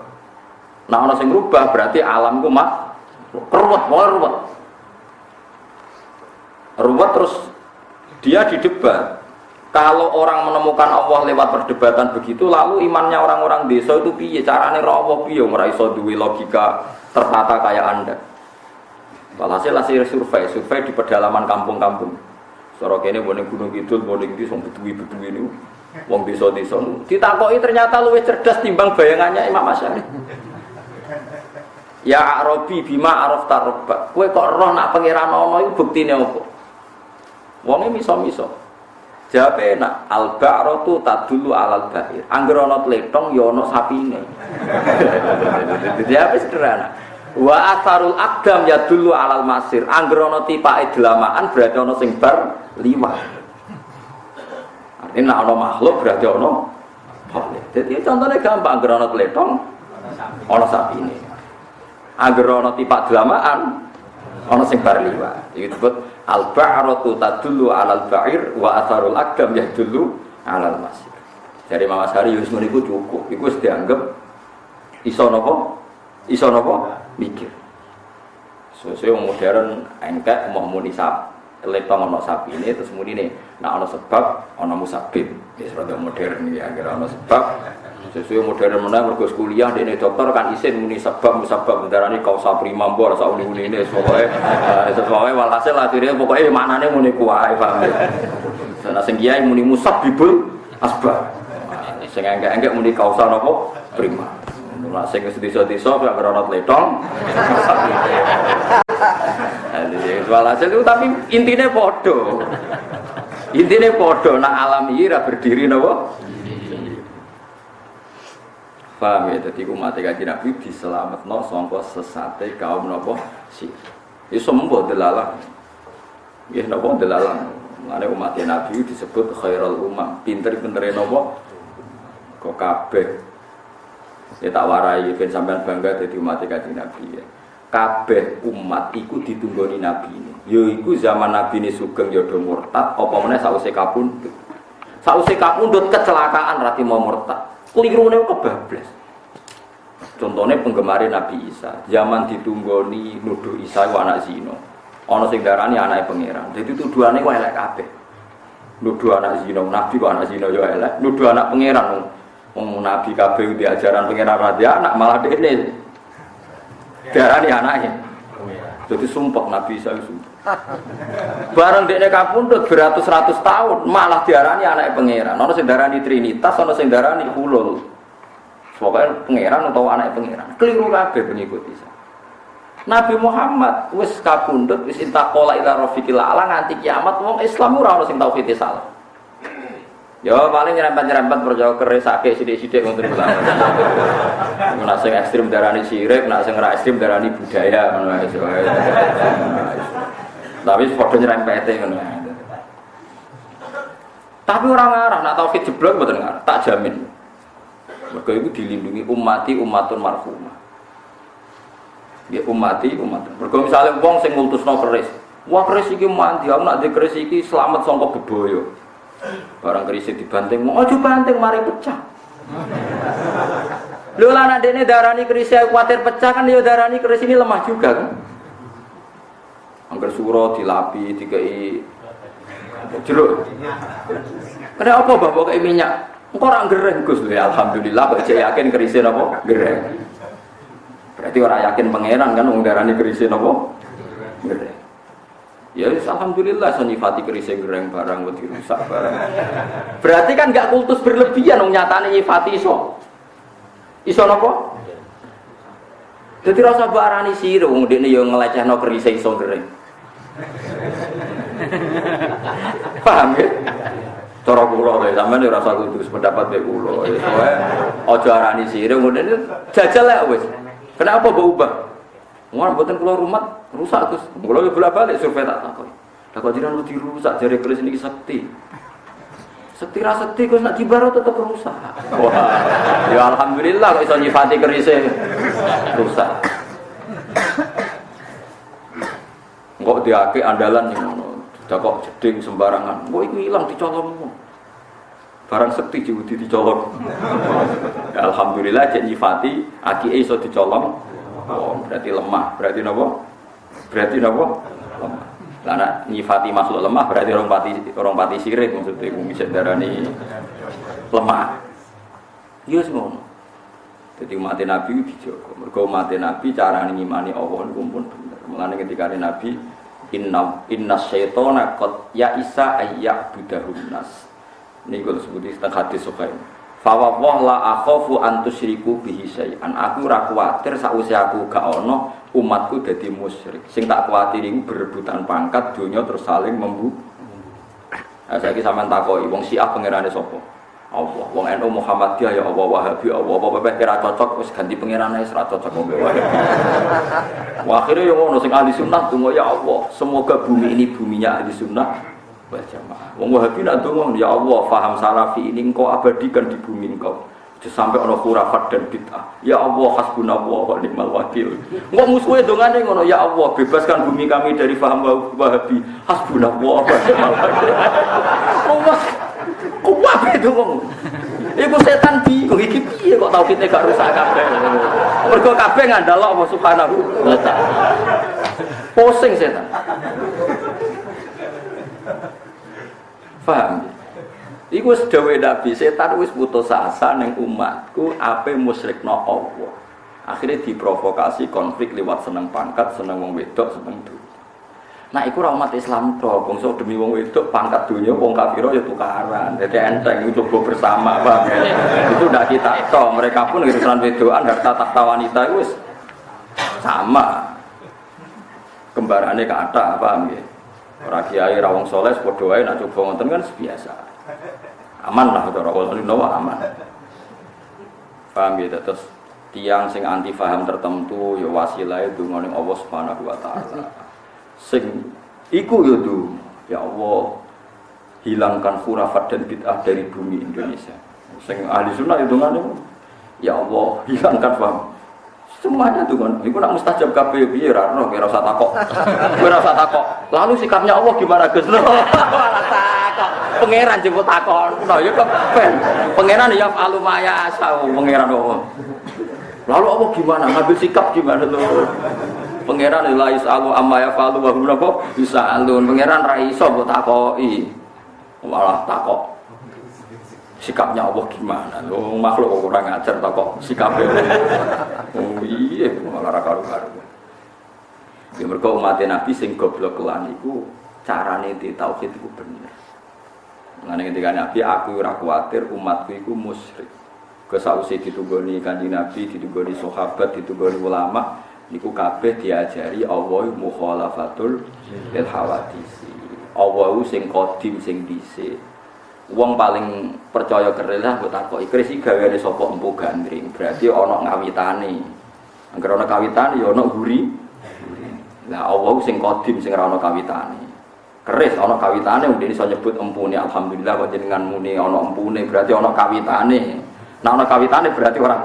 Nah ana sing rubah berarti alam ku mak ruwet. Ruwet terus dia didebat. Kalau orang menemukan Allah lewat perdebatan begitu, lalu imannya orang-orang desa itu piye? Carane ra Allah piye ora iso duwe logika tertata kayak Anda. Walhasil hasil survei di pedalaman kampung-kampung. Sora kene mbone Gunung Kidul, mbone iki sing betuwi-betuwi niku. Wong desa-desa ditakoki ternyata luwih cerdas timbang bayangannya Imam Asy'ari. Ya Arabi bima arafta rabbak. Kowe kok roh nak pangeran ana iku buktine apa? Wonge miso-miso. Jawabe nak al-ba'ratu tadullu 'alal ba'ir. Angger ana tletong ya ana sapine. Jawabe sederhana. Wa atharul aqdam yadullu 'alal masir. Angger ana tipake delamaan berarti ana sing bar liwat. Artinya ana makhluk berarti ana makhluk. Jadi contohnya gampang, angger ana tletong ana sapine. Angger ana tipak delamaan ana sing bar liwat. Iki disebut al-ba'ratu tadullu 'alal ba'ir wa atharul aqdam yadullu 'alal masir. Dari Imam Asy'ari wis niku cukup. Iku wis dianggap iso napa? Iso napa? Mikir. Sesuk modern engkek mau muni sap, letong ana sapine terus munine nek ana sebab ana musabib. Wis rada modern iki anggere ana sebab. Sesuk modern meneh mergo kuliah dene dokter kan isin muni sebab musabab darani kausa prima mbor sak uni-unine pokoke walhasil akhire pokoke maknane muni kuwae paham. Sana sing kiai muni musabbibul asbab. Sing engkek muni kausa napa prima. Lah sing wis desa-desa kok ora tletong. Walhasil itu tapi intine padha. Intine padha nak alam iki ra berdiri napa? Paham ya, jadi umat Kanjeng Nabi diselametno sangka sesate kaum napa sih. Iso mbok delalah. Nggih napa delalah. Mane umat Nabi disebut khairul ummah, pinter-pintere napa kok kabeh. Ya tak warai ben sampean bangga dadi umat Kanjeng Nabi ya. Kabeh umat iku ditunggoni Nabi ini. Ya iku zaman Nabi ini sugeng ya do murtad, apa meneh sause kapundhut. Sause kapundhut kecelakaan rati mau murtad. Klirune kebablas. Contohnya penggemar Nabi Isa, zaman ditunggoni nuduh Isa ku anak zina. Ana sing darani anake pangeran. Dadi tuduhane ku elek kabeh. Nuduh anak zina, nabi ku anak zina yo elek. Nuduh anak pangeran. Wong nabi kabeh di ajaran pangeran raja anak malah dekne. Darani anake. Jadi sumpah Nabi Isa sumpah. Bareng dekne kapundhut beratus-ratus tahun malah diarani anake pangeran. Ana sing darani Trinitas, ana sing darani Hulul. Pokoknya pangeran atau anake pangeran. Keliru kabeh pengikut Isa. Nabi Muhammad wis kapundhut wis intaqala ila rafiqil a'la nganti kiamat wong Islam ora ana sing tauhid salah. Ya paling nyerempet-nyerempet percaya keresake sithik-sithik ngoten lho. Nek sing ekstrem darani syirik, nek sing ora ekstrem darani budaya ngono wae. Tapi padha nyerempete ngono. Tapi orang ngarah nak tauhid jeblok mboten ngarah, tak jamin. Mergo iku dilindungi ummati ummatun marhumah. Ya ummati umatun. Mergo misale wong sing ngultusno keris, wah keris iki mandi, aku nak keris iki selamat saka bebaya. Barang keris dibanting, mau aja banting mari pecah. Lho lah nek dene darani keris kuwatir pecah kan ya darani keris ini lemah juga kan. Angger suro dilapi dikei jeruk. Kenapa bapak kei minyak? Engko ora gereng Gus. Alhamdulillah kok yakin kerise napa gereng. Berarti orang yakin pangeran kan wong darani kerise napa gereng. Ya alhamdulillah nyifati kerise gereng barang kok dirusak barang. Berarti kan enggak kultus berlebihan wong nyatane nyifati iso. Iso napa? Dadi rasa barani sira wong dekne ya ngelecehno kerise iso gereng. Paham ya? Cara kula lho sampeyan ora rasa kultus pendapat mek kula. Soale aja arani sira wong dekne jajal lek wis. Kenapa berubah? Wong mboten kula rumah rusak Gus. Kula yo bolak-balik survei tak takon. Lah kok jenengan wedi rusak jare keris niki sekti. Sekti ra sekti Gus nek dibaro tetep rusak. Wah. Ya alhamdulillah kok iso nyifati kerise rusak. Kok diake andalan ning ngono. Sudah kok jeding sembarangan. Kok iku ilang dicolongmu. Barang sekti diudi dicolong. Ya, alhamdulillah cek nyifati akike iso dicolong. Oh, berarti lemah. Berarti napa? Berarti napa? Lemah. Lah nek nyifati makhluk lemah berarti orang pati sirik maksudnya wong bisa darani lemah. Iya semono. Jadi umat Nabi dijogo. Mergo umat Nabi carane ngimani Allah niku pun bener. Mulane ketika Nabi inna syaitana qad ya'isa ayya'budahun nas. Niku disebut teng hadis sahih. Fa wa la akhafu an tusyriku bihi syai'an. Aku ora kuwatir sakwise aku gak ana umatku dadi musyrik. Sing tak kuwatir iku berebutan pangkat donya terus saling membunuh. Nah, saiki sampean takoki wong Syiah pangerane sapa? Allah. Wong NU Muhammadiyah ya Allah, Wahabi Allah. Apa kira cocok wis ganti pangerane wis ra cocok wong Wahabi. Wah, akhire yo ngono sing ahli sunnah donga ya Allah, semoga bumi ini buminya ahli sunnah wal jamaah. Wong Wahabi nak donga ya Allah, faham salafi ini engkau abadikan di bumi engkau. Sampai ana khurafat dan bid'ah. Ya Allah hasbunallah wa ni'mal wakil. Engko musuhe dongane ngono ya Allah bebaskan bumi kami dari faham Wahabi. Hasbunallah wa ni'mal wakil. Allah kok wae dong. Iku setan bingung iki piye kok tauhide gak rusak kabeh. Mergo kabeh ngandel Allah Subhanahu wa taala. Pusing setan. Paham? Iku wis dawuh Nabi, setan wis putus asa ning umatku ape musyrikno Allah. Akhirnya diprovokasi konflik lewat seneng pangkat, seneng wong wedok, seneng dunya. Nah iku ora umat Islam tok, bangsa demi wong wedok pangkat dunya wong kafir ya tukaran. Dadi enteng iku coba bersama, Bang. Itu ndak kita tok, mereka pun urusan wedokan harta takhta wanita wis sama. Kembarane kathah, paham nggih? Ora kiai ra wong saleh padha wae nek coba ngoten kan biasa. Aman lah cara Allah aman. Paham ya terus tiang sing anti paham tertentu ya wasilahe donga ning Allah Subhanahu wa taala. Sing iku ya ya Allah hilangkan khurafat dan bid'ah dari bumi Indonesia. Sing ahli sunnah ya dongane ya Allah hilangkan paham. Semuanya tuh kan, iku nak mustajab kabeh piye ra ono kira usah takok. Kowe ora usah takok. Lalu sikapnya Allah gimana Gus? Ora takok. Pangeran jemput takon. Nah ya kepen. Pangeran ya alumaya asau pangeran Allah. Lalu Allah gimana? Ngambil sikap gimana tuh? Pangeran la isalu amma yafalu wa hum napa bisalun. Pangeran ra iso mbok takoki. Malah takok. Sikapnya Allah gimana? Loh, makhluk kok kurang ajar takok sikapnya. Oh iya, malah ra karo-karo. Ya mergo umat Nabi sing goblok kelan iku carane di tauhid iku bener. Ngene ketika Nabi aku ora kuwatir umatku iku musyrik. Kesause ditunggoni Kanjeng Nabi, ditunggoni sahabat, ditunggoni ulama niku kabeh diajari Allah mukhalafatul lil hawadisi. Allah sing qadim sing dhisik. Wong paling percaya kerelah mbok takoki kris iki gaweane sapa empu gandring. Berarti ana ngawitane. Angger ana kawitane ya ana guri. Lah Allah sing qadim sing ora ana kawitane. Keris ana kawitane wong dene iso nyebut empune alhamdulillah kok jenengan muni ana empune berarti ana kawitane. Nah ana kawitane berarti ora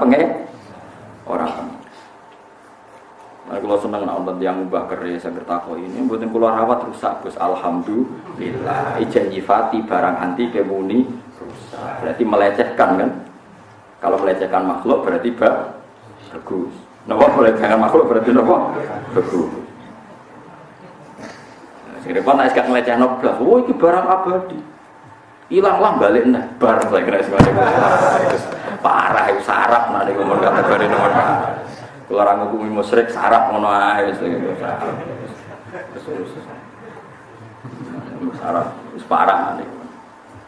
ora Nah, kalau senang nonton yang ubah keris yang bertakwa ini, buatin keluar rawat rusak, Gus. Alhamdulillah, ijen nyifati barang anti kemuni rusak. Berarti melecehkan kan? Kalau melecehkan makhluk berarti bagus. Napa melecehkan makhluk berarti napa? Bagus. Sing repot nek gak melecehno blas. Oh iki barang abadi. Ilanglah balik nah barang saya kira semacam parah itu sarap nanti ngomong kategori nomor parah. Kalau orang ngukumi musyrik sarap ngono ae wis sarap wis parah nanti.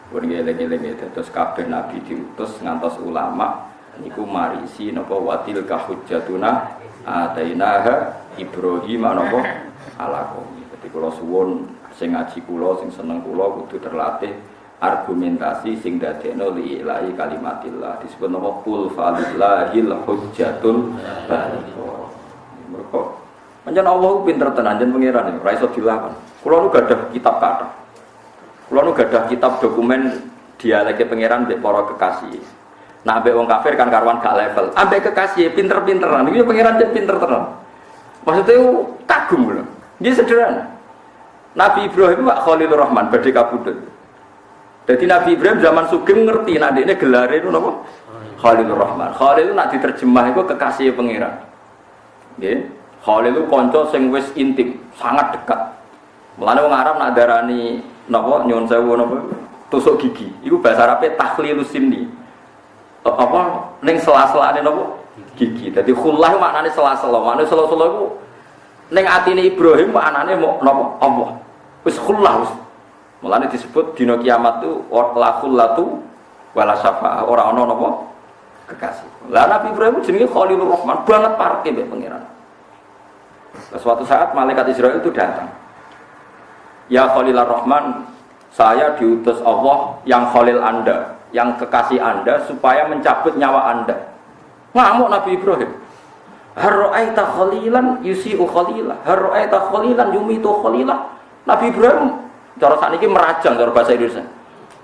Pun geleng-geleng terus kabeh nabi diutus ngantos ulama niku marisi napa watil kahujjatuna atainaha Ibrahim napa ala qaumi. Dadi kula suwun sing ngaji kula sing seneng kula kudu terlatih argumentasi sing dadekno li ilahi kalimatillah disebut nama qul falillahil hujjatul balighah. Mergo pancen Allah pinter tenan jen pangeran ora iso dilawan. Kula nu gadah kitab kathah. Kula nu gadah kitab dokumen dialeke pangeran mbek para kekasih. Nah ambek wong kafir kan karuan gak level. Ambek kekasih pinter-pinteran iki pangeran jen pinter tenan. Maksudnya kagum lho. Nggih sederhana. Nabi Ibrahim Pak Khalilur Rahman badhe kabudut. Jadi Nabi Ibrahim zaman Sugeng ngerti nak ini gelare itu apa? Khalilur Rahman. Khalil itu nak diterjemah itu kekasih pangeran. Nggih. Khalil itu kanca sing wis intim, sangat dekat. Mulane wong Arab nak darani napa nyuwun sewu napa tusuk gigi. Iku bahasa Arabe takhlilus sinni. Apa ning sela-selane napa? Gigi. Dadi khullah maknane sela-sela. Maknane sela-sela iku ning atine Ibrahim maknane napa? Allah. Wis khullah wis. Mulane disebut dina kiamat tu la khullatu wala syafa'a, ora ana napa kekasih. Lah Nabi Ibrahim jenenge Khalilur Rahman, banget parke mbek pangeran. Suatu saat malaikat Israel itu datang. Ya Khalilur Rahman, saya diutus Allah yang Khalil Anda, yang kekasih Anda supaya mencabut nyawa Anda. Ngamuk Nabi Ibrahim. Harra'aita khalilan yusi'u khalilah, harra'aita khalilan yumitu khalilah. Nabi Ibrahim cara sakniki merajang cara bahasa Indonesia.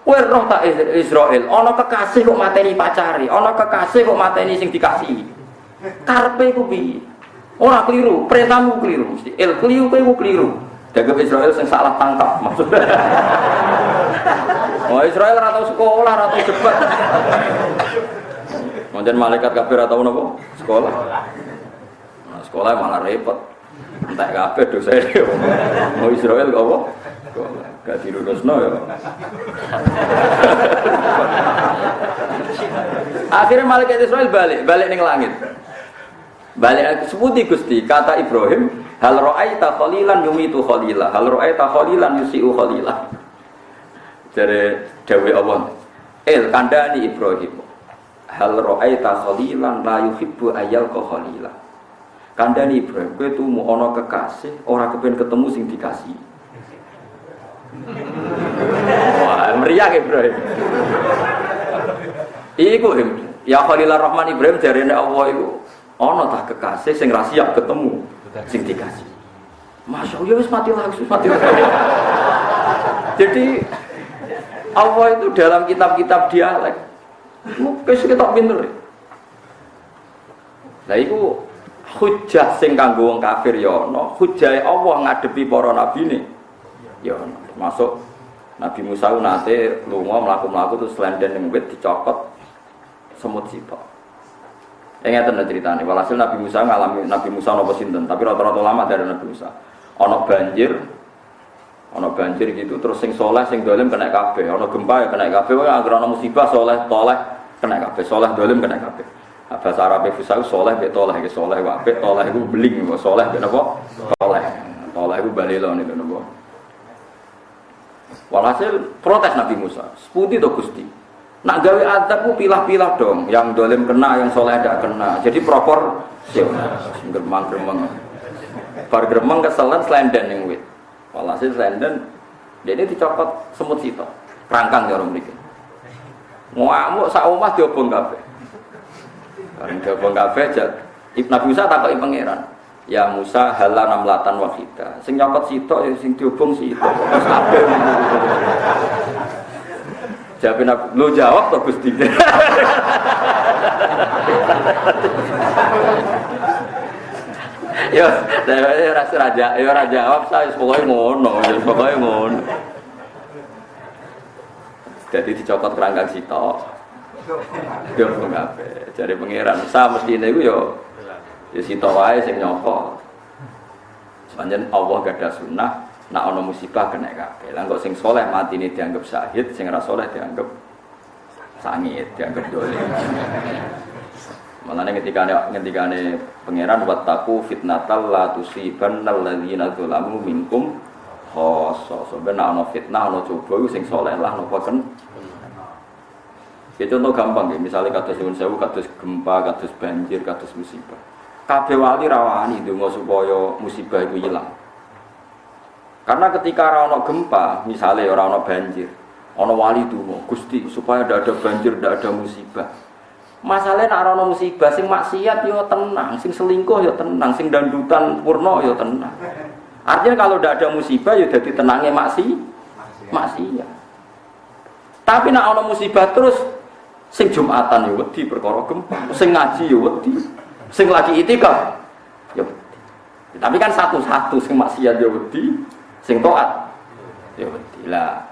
Kowe roh tak Israel, ana kekasih kok mateni pacare, ana kekasih kok mateni sing dikasihi. Karepe ku piye? Ora keliru, perintahmu keliru mesti. Keliru kowe keliru. Dagem Israel sing salah tangkap maksudnya. Oh Israel ora tau sekolah, ora tau debat. Monten malaikat kabeh ora tau napa? Sekolah. Nah, sekolah malah repot. Entek kabeh dosane. Mau Israel kok apa? Gak dilurusno ya. Akhirnya malaikat Israel balik ning langit. Balik seputi Gusti kata Ibrahim, hal ra'aita khalilan yumitu khalilah, hal ra'aita khalilan yusi'u khalilah. Dari dawuh Allah. Kandhani Ibrahim. Hal ra'aita khalilan la yuhibbu ayyalqa khalilah. Kandhani Ibrahim, kowe tumu ana kekasih, ora kepen ketemu sing dikasih. Wah, meriah Ibrahim. Iku ya Khalilur Rahman Ibrahim jarene Allah iku ana ta kekasih sing ra siap ketemu sing dikasih. Masyaallah wis mati langsung mati. Jadi Allah itu dalam kitab-kitab dialek mungkin kita pinter. Lah iku hujjah sing kanggo wong kafir ya ana, hujjah Allah ngadepi para nabine ya ana. Masuk Nabi Musa nate lunga mlaku-mlaku terus lenden ning wit dicokot semut sitok. Ngeten ceritane. Walhasil Nabi Musa ngalami Nabi Musa napa sinten, tapi rata-rata lama dari Nabi Musa. Ana banjir gitu terus sing saleh sing dolim kena kabeh, ana gempa ya kena kabeh, wae anggere ana musibah saleh toleh kena kabeh, saleh dolim kena kabeh. Bahasa Arab fusau saleh mek toleh iki saleh wae apik toleh iku beling saleh mek napa? Toleh. Toleh iku balelo niku napa? Walhasil protes Nabi Musa, seputi to Gusti. Nak gawe azab ku pilah-pilah dong, yang dolim kena, yang soleh tidak kena. Jadi proporsional. Gremeng-gremeng. Bar gremeng keselan selenden yang wit. Walhasil selenden, dia ini dicopot semut sitok. Rangkang ya orang mriki. Ngamuk sak omah diobong kabeh. Bareng diobong kabeh Nabi Musa takoki pangeran. Ya Musa halal namlatan wahida. Sing nyokot sitok ya sing diobong sitok. Terus kabeh. Jawabin aku, lu jawab toh Gusti. Yo, saya rasa raja, yo raja jawab saya pokoknya ngono. Jadi dicokot kerangkang sitok. Dobong kabeh. Jare pangeran sa mestine iku ya sito wae sing nyapa. Pancen Allah gada sunnah, nek ana musibah kena kabeh. Lah kok sing saleh matine dianggap syahid, sing ora saleh dianggap sangit, dianggap dolim. Malane ngendikane pangeran wattaqu fitnatal la tusibannal ladzina zalamu minkum khassa. Sebenarnya ana fitnah ana coba sing saleh lah napa ken. Ya contoh gampang ya, misalnya kados nyuwun sewu, kados gempa, kados banjir, kados musibah. Kabeh wali rawani ndonga supaya musibah itu hilang. Karena ketika ora ana gempa, misalnya ora ana banjir, ana wali donga, Gusti supaya ndak ada banjir, ndak ada musibah. Masalahnya nek ora ana musibah sing maksiat yo tenang, sing selingkuh yo tenang, sing dandutan purna yo tenang. Artinya kalau ndak ada musibah yo dadi tenange maksiat. Tapi nek ana musibah terus sing Jumatan ya wedi perkara gempa, sing ngaji ya wedi, sing lagi itikaf ya wedi. Tapi kan satu-satu sing maksiat ya wedi, sing taat ya wedi. Lah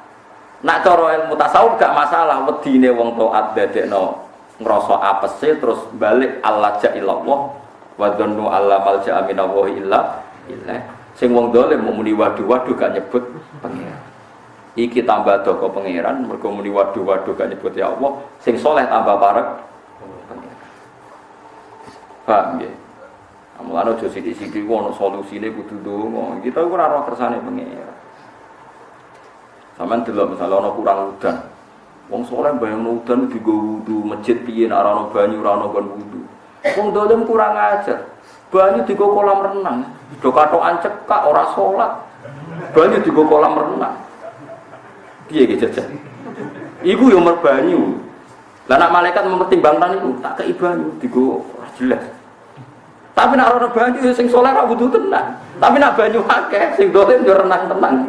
nek cara ilmu tasawuf gak masalah wedine wong taat dadekno ngrasa apese terus balik Allah ja'illallah wa dhannu alla malja'a minallahi illa illah. Sing wong dolim muni waduh-waduh gak nyebut pengiran. Iki tambah doko pangeran, mergo muni waduh-waduh gak nyebut ya Allah, sing soleh tambah parek pangeran. Paham nggih? Mulane aja sithik-sithik ono solusine kudu ndonga. Kita ora ora kersane pangeran. Sampeyan delok misale ana kurang udan. Wong soleh bayangno udan digo wudu, masjid piye nek ora ana banyu ora ana kon wudu. Wong dolim kurang ajar. Banyu digo kolam renang, do katokan cekak ora salat. Banyu digo kolam renang. Piye iki jajal? Iku yo merbanyu. Lah nek malaikat mempertimbangkan iku tak kei banyu digo ora jelas. Tapi nek ora banyu sing saleh ora butuh tenan. Tapi nek banyu akeh sing dolen yo renang tenang.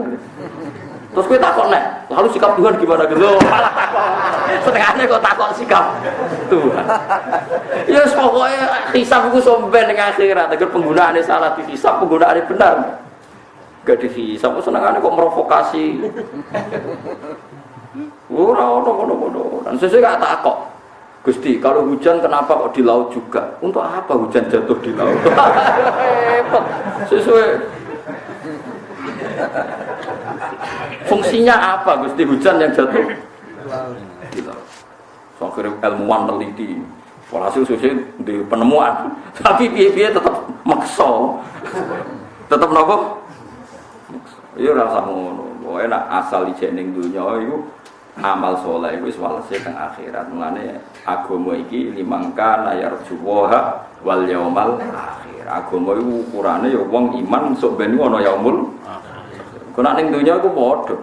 Terus kowe takon nek, lalu sikap Tuhan gimana gitu? Malah takon. Setengahnya kok takon sikap Tuhan. Ya pokoke hisab iku somben ning akhirat, agar penggunaane salah dihisab, penggunaane benar. Gak dihisab, senengane kok merovokasi. Ora ono. Dan sesuai gak takok. Gusti, kalau hujan kenapa kok di laut juga? Untuk apa hujan jatuh di laut? Repot. Sesuai. Fungsinya apa Gusti hujan yang jatuh di laut? So akhirnya ilmuwan teliti. Walhasil sesuai di penemuan. Tapi piye-piye tetap maksa. Tetap nopo? Iya rasa ngono. Pokoke nek asal ijene dunya iku amal saleh wis walese teng akhirat. Mulane agama iki limangkan ayarjuwa wal yaumal akhir. Agama iku ukurane ya wong iman sok ben ono yaumul akhir. Kok ning dunya iku padha.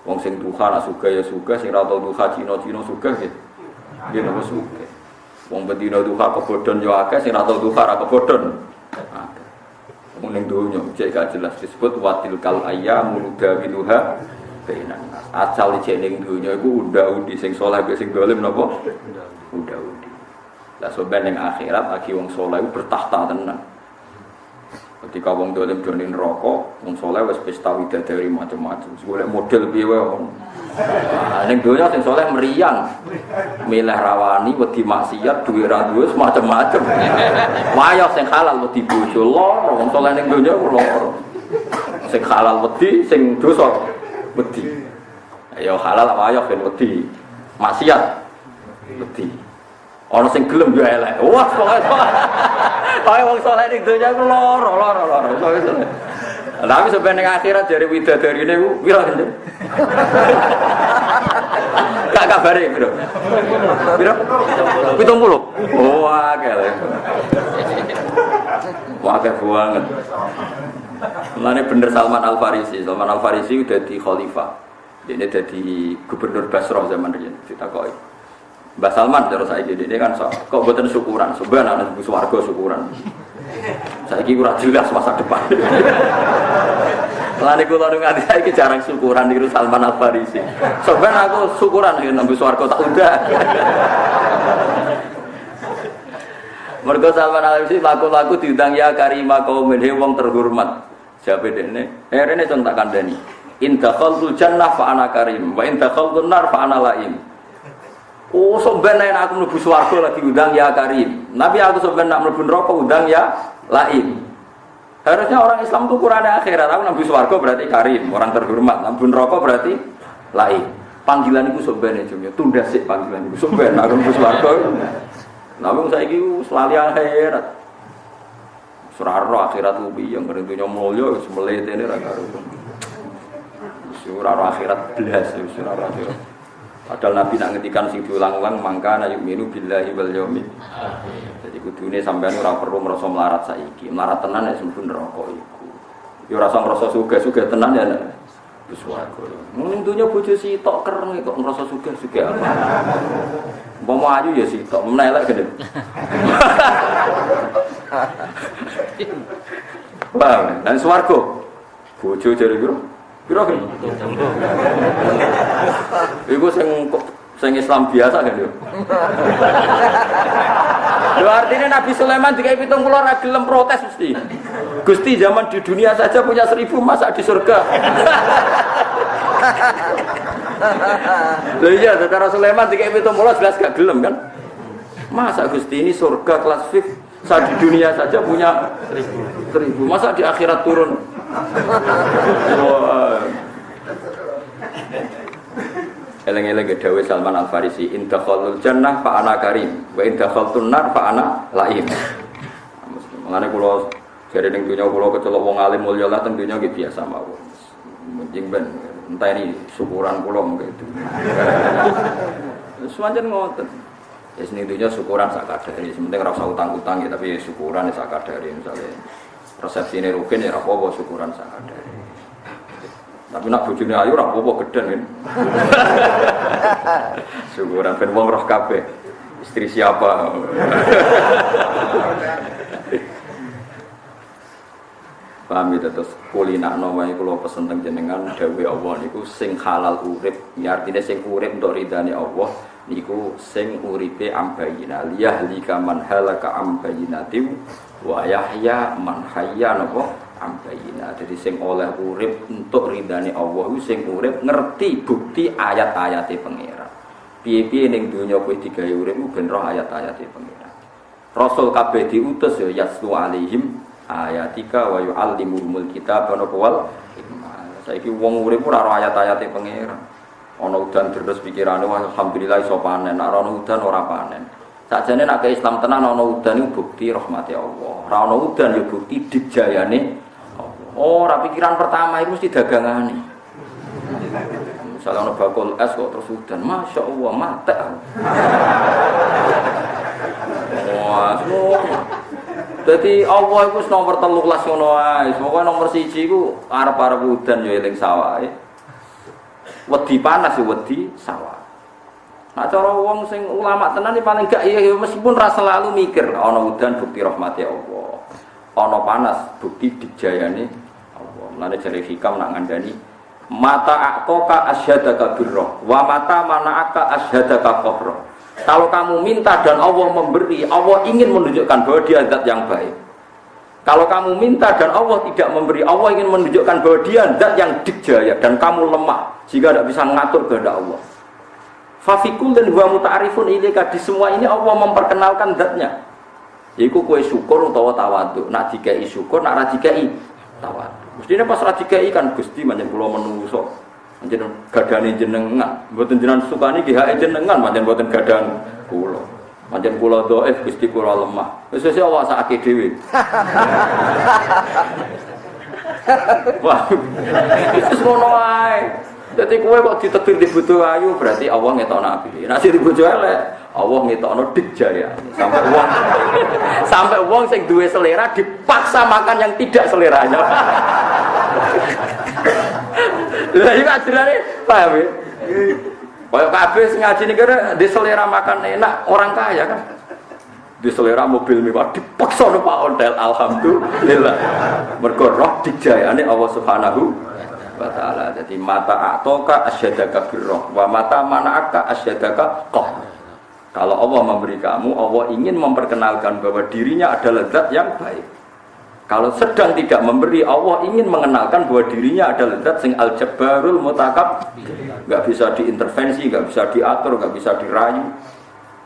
Wong sing duha nak sugih ya sugih, sing ra tau duha Cina-Cina sugih nggih. Nggih napa sugih. Wong bedina duha kebodhon ya akeh, sing ra tau duha ra kebodhon. Ning donya cek gak jelas disebut watil kal ayyam mudawiluha bainan nas. Asal cek ning donya iku unda-undi sing saleh mek sing dolim napa? Unda-undi. Lah soben ning akhirat lagi wong saleh bertahta tenan. Ketika wong dolim do ning neraka, wong saleh wis pesta widadari macam-macam. Golek model piye wae. Ning donya sing saleh meriang. Milih rawani wedi maksiat duwe ra duwe macam-macam. Wayah sing halal wedi bojo loro, wong saleh ning donya loro. Sing halal wedi, sing dosa wedi. Ya halal wayah ben wedi. Maksiat wedi. Ana sing gelem yo elek. Wah, pokoke wong saleh ning donya ku loro. Tapi sebenarnya akhirat dari widadari ini piro kan? Gak kabare piro? Piro? 70. Oh, akeh. Wah, akeh banget. Mulane bener Salman Al Farisi. Salman Al Farisi udah di khalifah. Dia jadi gubernur Basra zaman riyen ditakoki. Mbah Salman terus saiki dia kan kok mboten syukuran, sebenarnya anak swarga syukuran. Saiki ora jelas masa depan. Lane kula nganti saiki jarang syukuran niku Salman Al Farisi. Sebenarnya aku syukuran yen nang swarga tak udah. Mergo Salman Al Farisi laku-laku diundang ya karima kaumin wong terhormat. Jawabe dekne, rene cung tak kandhani. In dakhaltul jannah fa ana karim wa in dakhaltun nar fa ana laim. Oh, sampeyan nek aku mlebu swarga lagi undang ya Karim. Nabi aku sampeyan nak mlebu neraka undang ya Laim. Harusnya orang Islam itu ukurannya akhirat. Aku mlebu swarga berarti Karim, orang terhormat. Mlebu neraka berarti Laim. Panggilan iku sampeyan jenenge tunda sik panggilan iku sampeyan aku mlebu swarga. Namun saiki wis lali akhirat. Suraro akhirat ubi yang kerentunya mulya wis mletene ra karo. Suraro akhirat blas suraro akhirat. Padahal Nabi nak ngendikan sing diulang-ulang mangka na yu'minu billahi wal yaumil akhir. Jadi kudune sampean ora perlu merasa melarat saiki. Melarat tenan ya sembun neraka iku. Ya ora usah ngrasa sugih-sugih tenan ya nek wis warga. Mung dunya bojo sitok kereng kok ngrasa sugih-sugih apa. Umpama ayu ya sitok, menelek gede. Wah, dan swarga bojo jare piro kan? Iku sing Islam biasa kan yo. Lho artinya Nabi Sulaiman dikai 70 ora gelem protes mesti. Gusti zaman di dunia saja punya 1000 masa di surga. Lho iya secara Sulaiman dikai 70 jelas gak gelem kan? Masa Gusti ini surga kelas VIP saat di dunia saja punya 1000. Masa di akhirat turun? Eleng-eleng dawuh Salman Al-Farisi, "In dakhalul jannah fa ana karim, wa in dakhaltun nar fa ana laim." Mangane kula jare ning dunya kula kecelok wong alim mulya lah teng dunya nggih biasa mawon. Mungkin ben enteni syukuran kula gitu. Semanten ngoten. Ya sing dunya syukuran sak kadare, penting ora usah utang-utang ya tapi syukuran sak kadare misale resepsine rugen ya ora apa-apa syukuran sak kadare. Tapi nak bojone ayu ora apa-apa gedhen kan. Syukuran ben wong roh kabeh. Istri siapa? Paham ya terus kulinakno wae kula pesen teng jenengan dawuh Allah niku sing halal urip, ya artine sing urip untuk ridane Allah niku sing uripe ambayina liyahlika man halaka ambayinatim wa yahya man hayya napa ambayina. Jadi sing oleh urip untuk ridane Allah iku sing urip ngerti bukti ayat-ayate pangeran. Piye-piye ning donya kowe digawe urip ben roh ayat-ayate pangeran. Rasul kabeh diutus ya yaslu alaihim ayatika wa yu'allimuhumul kitaba wal hikmah. Saiki wong urip ora roh ayat-ayate pangeran. Ana udan terus pikirane wah alhamdulillah iso panen, nek ana udan ora panen. Sakjane nek Islam tenan ana udan iku bukti rahmate Allah. Ora ana udan ya bukti dijayane Allah. Ora pikiran pertama itu mesti dagangane. Misalnya ana bakul es kok terus udan, Masya Allah mate. Wah, jadi Allah itu nomor 13 ngono ae. Pokoke nomor 1 iku arep-arep udan ya eling sawahe. Wedi panas ya wedi sawah. Nah cara wong sing ulama tenan iki paling gak ya meskipun ra selalu mikir ana udan bukti rahmati Allah. Ana panas bukti dijayane Allah. Mulane jare hikam nak ngandani mata aqaka asyhadaka birra wa mata mana'aka asyhadaka qabra. Kalau kamu minta dan Allah memberi, Allah ingin menunjukkan bahwa dia zat yang baik. Kalau kamu minta dan Allah tidak memberi, Allah ingin menunjukkan bahwa dia zat yang dikjaya dan kamu lemah sehingga tidak bisa mengatur kehendak Allah. Fafikul dan huwa muta'arifun ilaika, di semua ini Allah memperkenalkan zatnya. Yaiku kowe syukur utawa tawadhu. Nak dikai syukur, nak ra dikai tawadhu. Mestine pas ra dikai kan Gusti pancen kula menungso. Pancen gadane jenengan, mboten jenengan sukani ki hake jenengan, pancen mboten gadan kula. Pancen kula dhaif, Gusti kula lemah. Wis Allah sakake dhewe. Wah. Wis ngono ae. Dadi kowe kok ditetir di bojo ayu berarti Allah ngetokno apike. Nek di bojo elek, Allah ngetokno dikjaya. Sampai wong sing duwe selera dipaksa makan yang tidak seleranya. Lah iki ajarane paham ya? Kaya kabeh sing ngaji niki di selera makan enak orang kaya kan. Di selera mobil mewah dipaksa no Pak Ondel alhamdulillah. Mergo roh dijayane Allah Subhanahu wa taala. Jadi mata atoka asyadaka birroh wa mata mana'aka asyadaka qah. Kalau Allah memberi kamu, Allah ingin memperkenalkan bahwa dirinya adalah zat yang baik. Kalau sedang tidak memberi, Allah ingin mengenalkan bahwa dirinya adalah zat sing al-jabbarul mutakab, nggak bisa diintervensi, nggak bisa diatur, nggak bisa dirayu.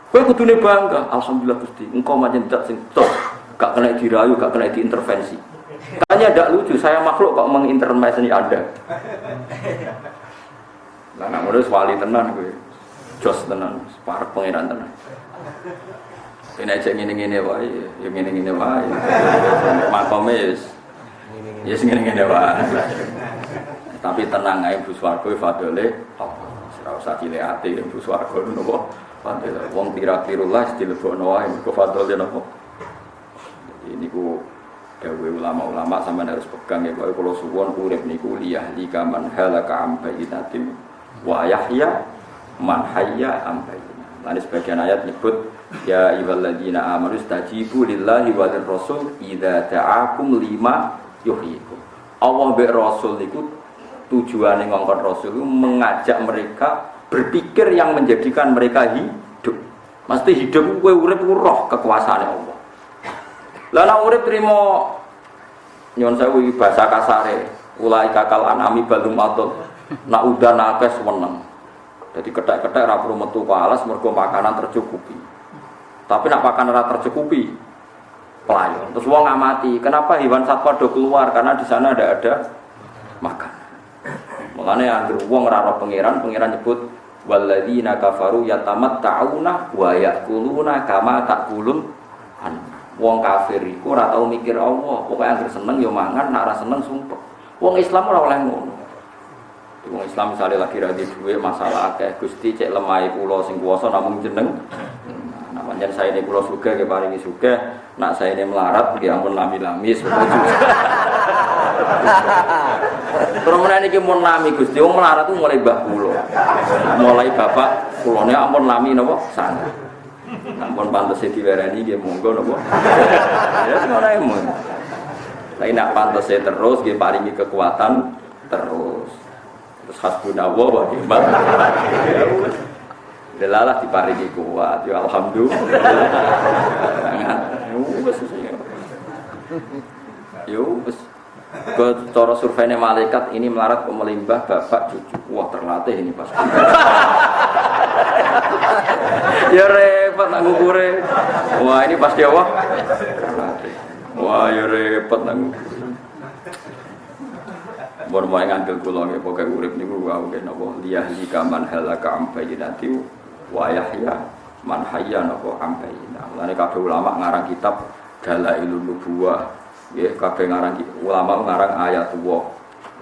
Kowe kudune bangga, alhamdulillah Gusti, engkau macam zat sing top, gak kena dirayu, gak kena diintervensi. Tanya tidak lucu, saya makhluk kok mengintervensi Anda. Nah, nak ngurus wali tenan kowe. Jos tenan, parek pangeran tenan. Ini aja ngene-ngene wae, ya ngene-ngene wae. Makome ya ngene-ngene wae. Tapi tenang ae Bu Swarga fadole apa? Ora usah cilik ati Bu Swarga napa? Fadole wong tira-tirulah dilebokno wae mergo fadole napa. Ini ku dawuh ulama-ulama sampean harus pegang ya kalau suwon urip niku liyahli kaman halaka am bayyinatin wa yahya man hayya am bayyinah. Lan sebagian ayat nyebut ya ayyuhalladzina amanu istajibu lillahi wa lirrasul idza ta'akum lima yuhyikum. Allah mbek rasul niku tujuane ngongkon rasul mengajak mereka berpikir yang menjadikan mereka hidup. Mesti hidup kowe urip roh kekuasaane Allah. Lah nek urip trimo nyon sewu bahasa kasare ulai kakal anami balum atut nak udan akeh seneng. Jadi ketek-ketek ra perlu metu ke alas mergo makanan tercukupi. Tapi nak pakan ora tercukupi pelayon. Terus wong ngamati, kenapa hewan satwa do keluar? Karena di sana ada makan. Mulane anggere wong ora ora pangeran nyebut walladzina kafaru yatamatta'una wa ya'kuluna kama ta'kulun an. Wong kafir iku ora tau mikir Allah, pokoke anggere seneng ya mangan, nek ora seneng sumpek. Wong Islam ora oleh ngono. Wong Islam misale lagi ra duwe masalah akeh, Gusti cek lemahe kula sing kuwasa namung jeneng. Namanya saya ini pulau suga, ke paringi suga. Nak saya ini melarat, dia ampun lami-lami. Terus mana ini mau lami Gusti, orang melarat itu mulai bah pulau, mulai bapak pulaunya ampun lami nopo sana. Ampun pantas diwerani dia monggo nopo. Ya semua emon. Tapi nak pantas terus, dia paringi kekuatan terus. Terus hasbunallah wa ni'mal wakil. Delalah diparingi kuat, ya alhamdulillah. Yo wis. Ke cara surveinya malaikat ini melarat pemelimbah bapak cucu. Wah terlatih ini pasti. Ya repot nak ngukure. Wah ini pasti apa? Terlatih. Wah ya repot nak ngukure. Bon mau ngambil kula nggih pokoke urip niku wae napa liyahli kaman halaka am bayyinati wa yahya man hayya napa am bayyinah. Mulane kabeh ulama ngarang kitab Dalailun Nubuwah nggih kabeh ngarang ulama ngarang ayatullah.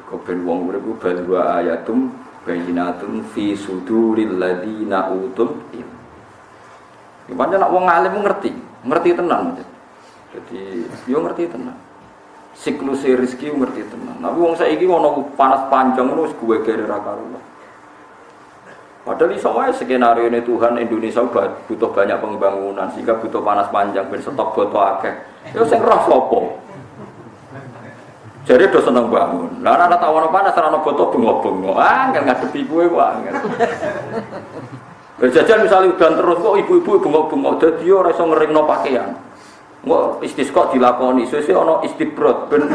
Kabeh wong urip ku balwa ayatum bayyinatun fi suduril ladina utul ilm. Gimana nak wong alim ngerti tenan. Jadi yo ngerti tenan. Siklus rezeki ngerti tenan. Tapi wong saiki ono panas panjang ngono wis gue gere ra karuan. Padahal iso wae skenario ini Tuhan Indonesia butuh banyak pembangunan sehingga butuh panas panjang ben stok boto akeh. Ya sing roh sapa? Jadi do seneng bangun. Lah ana tawono panas ora ono boto bengok-bengok. Ah, kan ngadepi kowe kok angel. Berjajan misalnya udan terus kok ibu-ibu bengok-bengok dadi ora iso ngeringno pakaian. Nggak istisqa dilakoni, sesuai ono istibrod ben.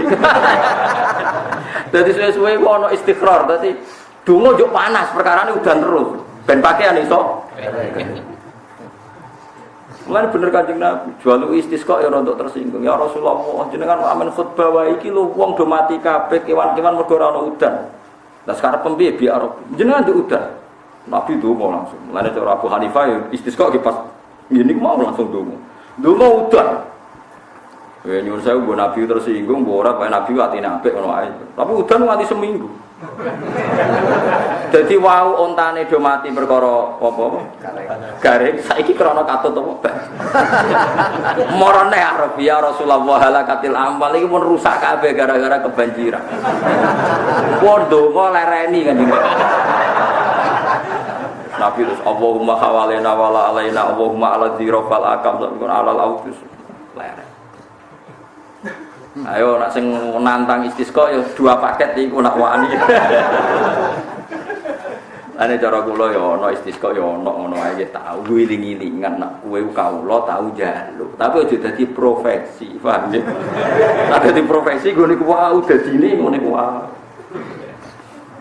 Dadi sesuai kok ono istiqrar, dadi donga njuk panas perkarane udan terus. Ben pakaian iso. Mulane bener Kanjeng Nabi, jual istisqa ya untuk tersinggung. Ya Rasulullah, jenengan amen khutbah wae iki lho wong do mati kabeh kewan-kewan mergo ora ono udan. Lah sekarang pembiye biar jenengan di udan. Nabi donga langsung. Mulane cara Abu Hanifah ya istisqa ki pas ngene mau langsung donga. Donga udan. Ya nyuwun saya mbok Nabi tersinggung, mbok ora kaya Nabi atine apik ngono ae. Tapi udan nganti seminggu. Jadi wau ontane do mati perkara apa? Garing. Saiki krana katut apa? Morone Arabia Rasulullah halakatil amal iki pun rusak kabeh gara-gara kebanjiran. Pun donga lereni kan iki. Nabi terus Allahumma hawalena wala alaina Allahumma ala dzirafal akam sampeyan alal autus lereng. Ayo nak sing nantang istisqa ya 2 paket iku nak wani. Ane cara kula ya ana istisqa ya ana ngono ae tau wiling-wilingan nek kowe kawula tau njaluk. Tapi aja dadi profesi, paham ya? Nek dadi profesi ngene ku wae dadine ngene ku wae.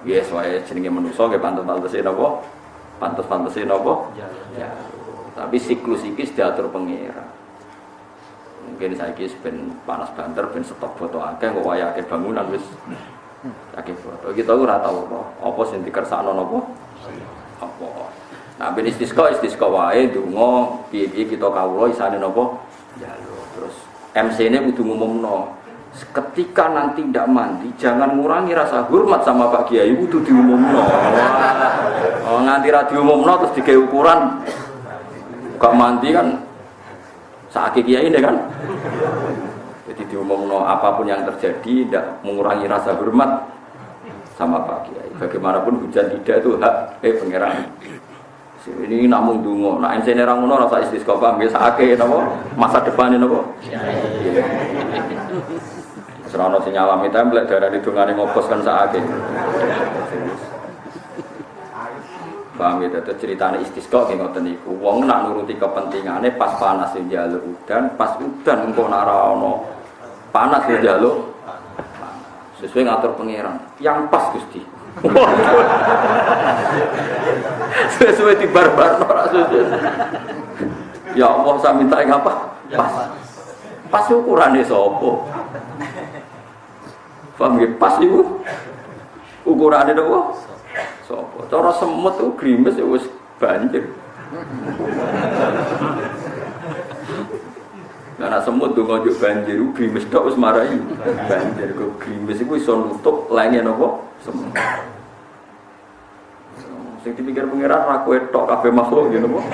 Yes, wae jenenge manusa nggih pantes-pantese napa? Pantes-pantese napa? Ya. Tapi siklus iki diatur pangeran. Mungkin saiki ben panas banter ben stok foto akeh kok wae akeh bangunan wis akeh foto. Kita ora tau apa sing dikersakno napa? Apa? Nah, ben istisqa wae donga piye-piye kita kawula isane napa? Njaluk. Terus MC-ne kudu ngumumno. Ketika nanti tidak mandi, jangan ngurangi rasa hormat sama Pak Kiai, kudu diumumno. Oh, nganti ra diumumno terus digawe ukuran. Gak mandi kan sakit Kiai ini kan. Jadi diumumno apapun yang terjadi tidak mengurangi rasa hormat sama Pak Kiai. Bagaimanapun hujan tidak itu hak pangeran. Ini namun dungo. Nah, insene ra ngono rasa istisqa nggih sakake napa? Masa depan napa? Serana sing nyalami template darani dongane ngopos kan sakake. Paham ya, itu ceritanya istisqa kayak ngoten niku. Wong nak nuruti kepentingane pas panas yo njaluk udan, pas udan engko nek ora ana panas yo njaluk. Sesuai ngatur pangeran. Yang pas Gusti. Sesuai di barbar ora sesuai. Ya Allah saya minta yang apa? Pas. Pas ukurane sapa? Paham ya, pas iku ukurane napa? Sopo, cara semut itu grimes ya wis banjir. Karena semut tuh ngajak banjir, grimes tok wis marahi banjir. Kok grimes itu iso nutup lainnya nopo semut. Sing dipikir pangeran ra kowe tok kabeh makhluk ya nopo.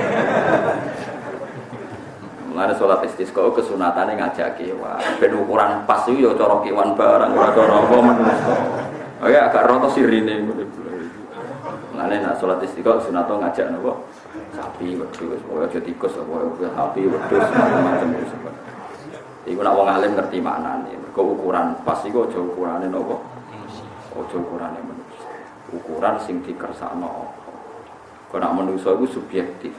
Mulane salat istisqa kesunatane ngajak kewan. Ben ukuran pas iku ya cara kewan barang ora cara apa menungso. Oh ya agak roto sirine. Mulane nek salat istisqa sunatane ngajak napa? Sapi, wedhus, pokoke aja tikus, pokoke sapi, wedhus, macam-macam itu. Iku nek wong alim ngerti maknane. Mergo ukuran pas iku aja ukurane napa? Aja ukurane manusia. Ukuran sing dikersakno apa. Kok nek manusia iku subjektif.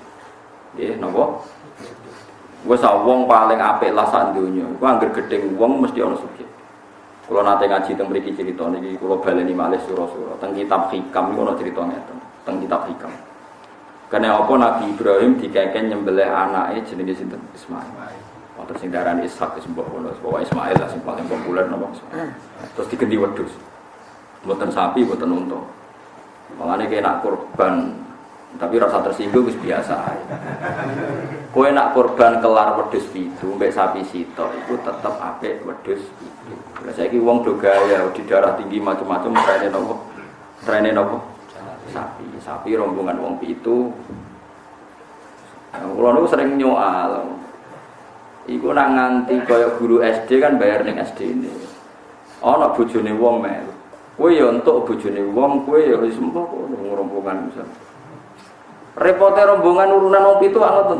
Nggih, napa? Wes wong paling apik lah sak donya. Iku anggere gedeng wong mesti ana subjek. Kula nate ngaji teng mriki crita niki kula baleni malih sura-sura. Teng kitab Hikam iku ana crita ngeten. Teng kitab Hikam. Karena apa Nabi Ibrahim dikeken nyembelih anake jenenge sinten? Ismail. Wonten sing darani Ishak wis mbok ngono. Pokoke Ismail lah sing paling populer napa Ismail. Terus digendi wedhus. Mboten sapi, mboten unta. Mulane kena kurban tapi rasa tersinggung wis biasa ae. Kowe nak korban kelar wedhus pitu mbek sapi sitok iku tetep apik wedhus pitu. Lah saiki wong do gaya di darah tinggi macam-macam trene nopo? Trene nopo? Sapi. Sapi rombongan wong pitu. Kulo niku sering nyoal. Iku nak nganti kaya guru SD kan bayar ning SD-ne. Ana bojone wong melu. Kowe ya entuk bojone wong, kowe ya wis mbok rombongan misal. Repote rombongan urunan wong pitu anget to.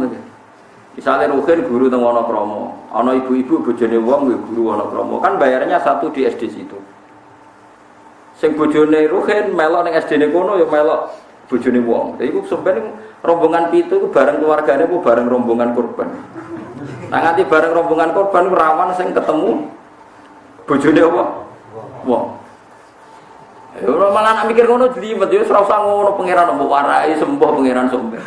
Misale Ruhin guru teng Wonokromo, ana ibu-ibu bojone wong nggih guru Wonokromo, kan bayarnya satu di SD situ. Sing bojone Ruhin melok ning SD-ne kono ya melok bojone wong. Lha iku sampeyan rombongan pitu iku bareng keluargane apa bareng rombongan korban. Nah nganti bareng rombongan korban rawan sing ketemu bojone apa? Wong. Ora malah nak mikir ngono jlimet ya ora usah ngono pangeran mbok warai sembah pangeran sombe.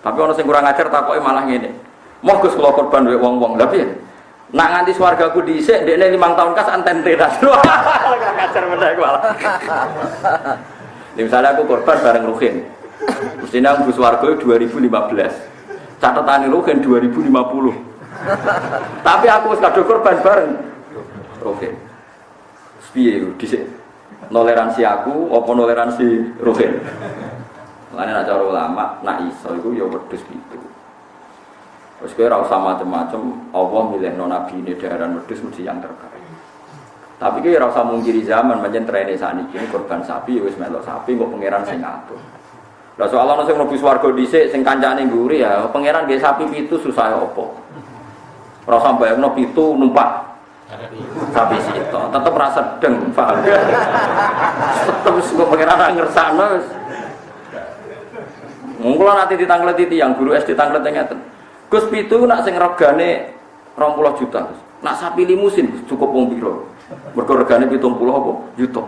Tapi ana sing kurang ajar takoke malah ngene. Moh Gus kula korban wek wong-wong. Lah piye? Nak nganti swargaku dhisik ndekne 5 tahun kas anten teras. Kurang ajar meneh malah. Misalnya aku korban bareng Ruhin. Mestinya aku swarga 2015. Catatane Ruhin 2050. Tapi aku wis kadung korban bareng Ruhin. Piye dhisik? Toleransi aku apa toleransi Ruhin? Lane nak cara ulama nak iso iku ya wedhus pitu. Wis kowe ora usah macam-macam, Allah milihno nabine daharan wedhus mesti yang terbaik. Tapi kowe ora usah mungkiri zaman pancen trene sakniki korban sapi ya wis melok sapi kok pangeran sing ngatur. Lah soal ana sing mlebu swarga dhisik sing kancane mburi ya pangeran nggih sapi pitu susah apa. Ora usah bayangno pitu numpak sapi sitok tetep rasa sedeng, paham. Tetep kok pangeran ngersakno Kula nanti ditangkleti tiyang guru SD tangklet ngeten. Gus pitu nak sing regane 20 juta. Nak sapi limusin cukup wong pira? Mergo regane 70 apa? Juta.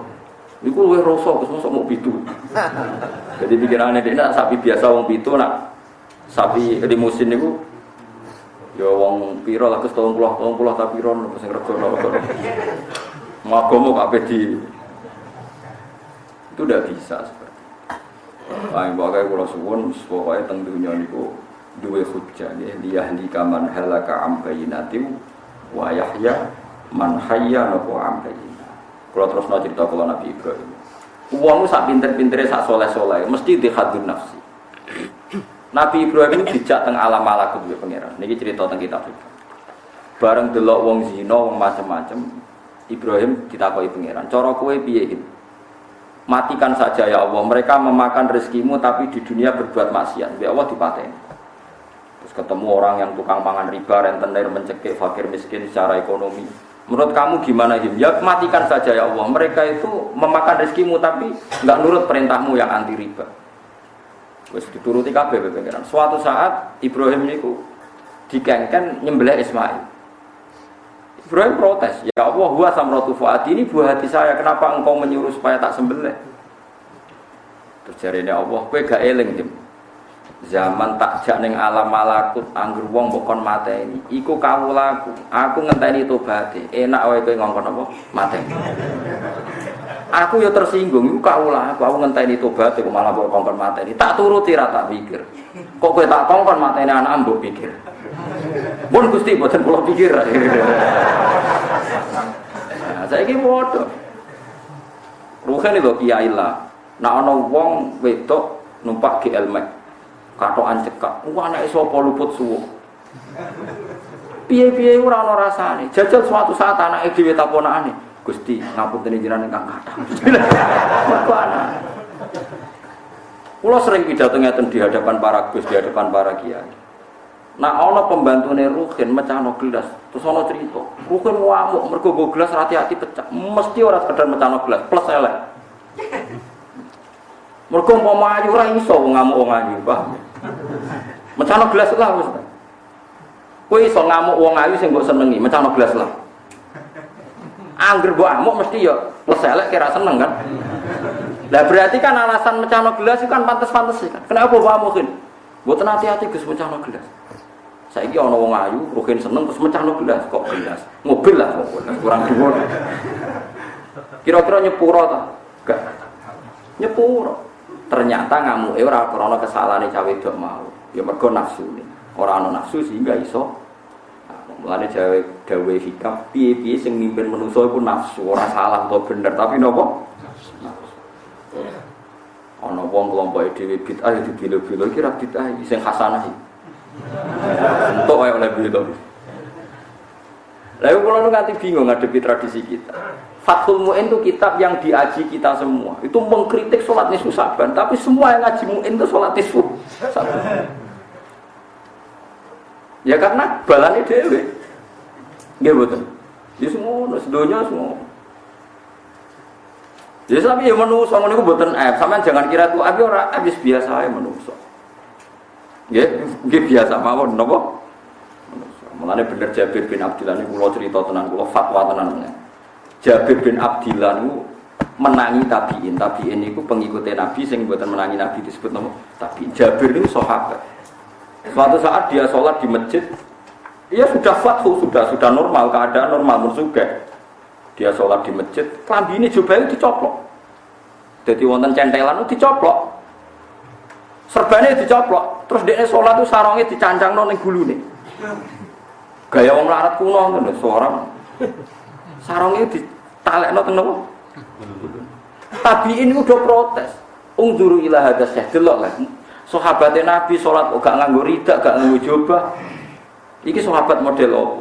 Iku luwih rasa Gus mosok mau pitu. Jadi pikirane dhek nak sapi biasa wong pitu nak sapi limusin niku ya wong pira lah Gus 30 tapi pira sing regane. Magomo kabeh di itu udah bisa seperti. Paling pokoke kula suwun pokoke teng donya niku duwe hujjah nggih liyahli kaman halaka am bayinati wa yahya man hayya napa am bayinah. Kula terusno cerita kula Nabi Ibrahim. Wong sak pinter-pintere sak soleh-soleh mesti dihadun nafsi. Nabi Ibrahim dijak teng alam malakut duwe pangeran. Niki cerita teng kitab iki. Bareng delok wong zina wong macem-macem Ibrahim ditakoki pangeran, "Cara kowe piye?" Matikan saja ya Allah, mereka memakan rezekimu tapi di dunia berbuat maksiat. Ya Allah dipateni. Terus ketemu orang yang tukang pangan riba, rentenir, mencekik fakir miskin secara ekonomi. Menurut kamu gimana Him? Ya matikan saja ya Allah. Mereka itu memakan rezekimu tapi enggak nurut perintahmu yang anti riba. Wis dituruti kabeh pengiran. Suatu saat Ibrahim niku dikengken nyembelih Ismail. Ibrahim protes, ya Allah, huwa samratu fuadi, ini buah hati saya, kenapa engkau menyuruh supaya tak sembelih? Terus jarene Allah, kowe gak eling Dim. Zaman tak jak ning alam malakut anggur wong mbok kon mateni, iku kawulaku. Aku ngenteni tobaté. Enak wae kowe ngongkon apa? Mateni. Aku ya tersinggung, iku kawulaku, aku ngenteni tobaté kok malah mbok kongkon mateni. Tak turuti ra tak pikir. Kok kowe tak kongkon mateni anak mbok pikir. Pun Gusti boten kula pikir. Nah, saiki padha. Ruhen lho kiai lah. Nek ana wong wedok numpak GL Max, katokan cekak, anake sapa luput suwuk. Piye-piye ora ana rasane. Jajal suatu saat anake dhewe taponane, Gusti, ngapunten jenengan ingkang kathah. Mergo anak. Kula sering pidato ngeten di hadapan para gus, di hadapan para kiai. Nah, ana pembantune Ruhin mecahno gelas, terus ana cerita. Ruhin ngamuk mergo go gelas hati-hati pecah. Mesti ora sekedar mecahno gelas, plus elek. Mergo umpama ayu ora iso ngamuk wong ayu, paham? Mecahno gelas lah wis. Kowe iso ngamuk wong ayu sing mbok senengi, mecahno gelas lah. Angger mbok amuk mesti ya plus elek kira seneng kan. Lah berarti kan alasan mecahno gelas itu kan pantes-pantes kan. Kenapa mbok amukin? Mboten hati-hati Gus mecahno gelas. Saiki ana wong ayu, Ruhin seneng terus mecahno gelas, kok gelas. Mobil lah kok kurang dhuwur. Kira-kira nyepuro ta? Enggak. Nyepuro. Ternyata ngamuke ora krana kesalahane cawe wedok mau. Ya mergo nafsune. Ora ana nafsu sehingga iso. Mulane dawuhe hikam, piye-piye sing mimpin manusa iku nafsu, ora salah utawa bener, tapi napa? Nafsu. Ana wong kelompoke dhewe bid'ah dibilo-bilo iki ra bid'ah sing hasanah iki. Entuk wae oleh bilo. Lalu kalau nanti bingung ngadepi tradisi kita. Fathul Mu'in itu kitab yang diaji kita semua. Itu mengkritik sholat nisfu Saban, tapi semua yang ngaji Mu'in itu sholat nisfu Saban. Ya karena balane dhewe. Nggih mboten. Ya semua, sedonya semua. Ya tapi ya manusa ngono iku mboten aib. Sampeyan jangan kira itu aib ora habis biasa ae manusa. Nggih biasa mawon napa? Mulane bener Jabir bin Abdillah niku kula cerita tenan kula fatwa tenan. Jabir bin Abdillah niku menangi tabi'in. Tabi'in niku pengikut Nabi sing mboten menangi Nabi disebut napa? Tabi'in. Jabir niku sahabat. Suatu saat dia sholat di masjid, dia sudah fathu, sudah normal, keadaan normal mursugah. Dia sholat di masjid, klambine jubahnya dicoplok. Jadi wonten centelan itu dicoplok. Serbane dicoplok, terus dia sholat itu sarongnya dicancangno ning gulune. Gaya wong melarat kuno ngono seorang. Sarongnya ditalekno teng napa? Tabi'in udah protes. Ungduru ila hadas delok lah. Sahabatnya Nabi sholat kok gak nganggo ridak, gak nganggo jubah. Iki sahabat model apa?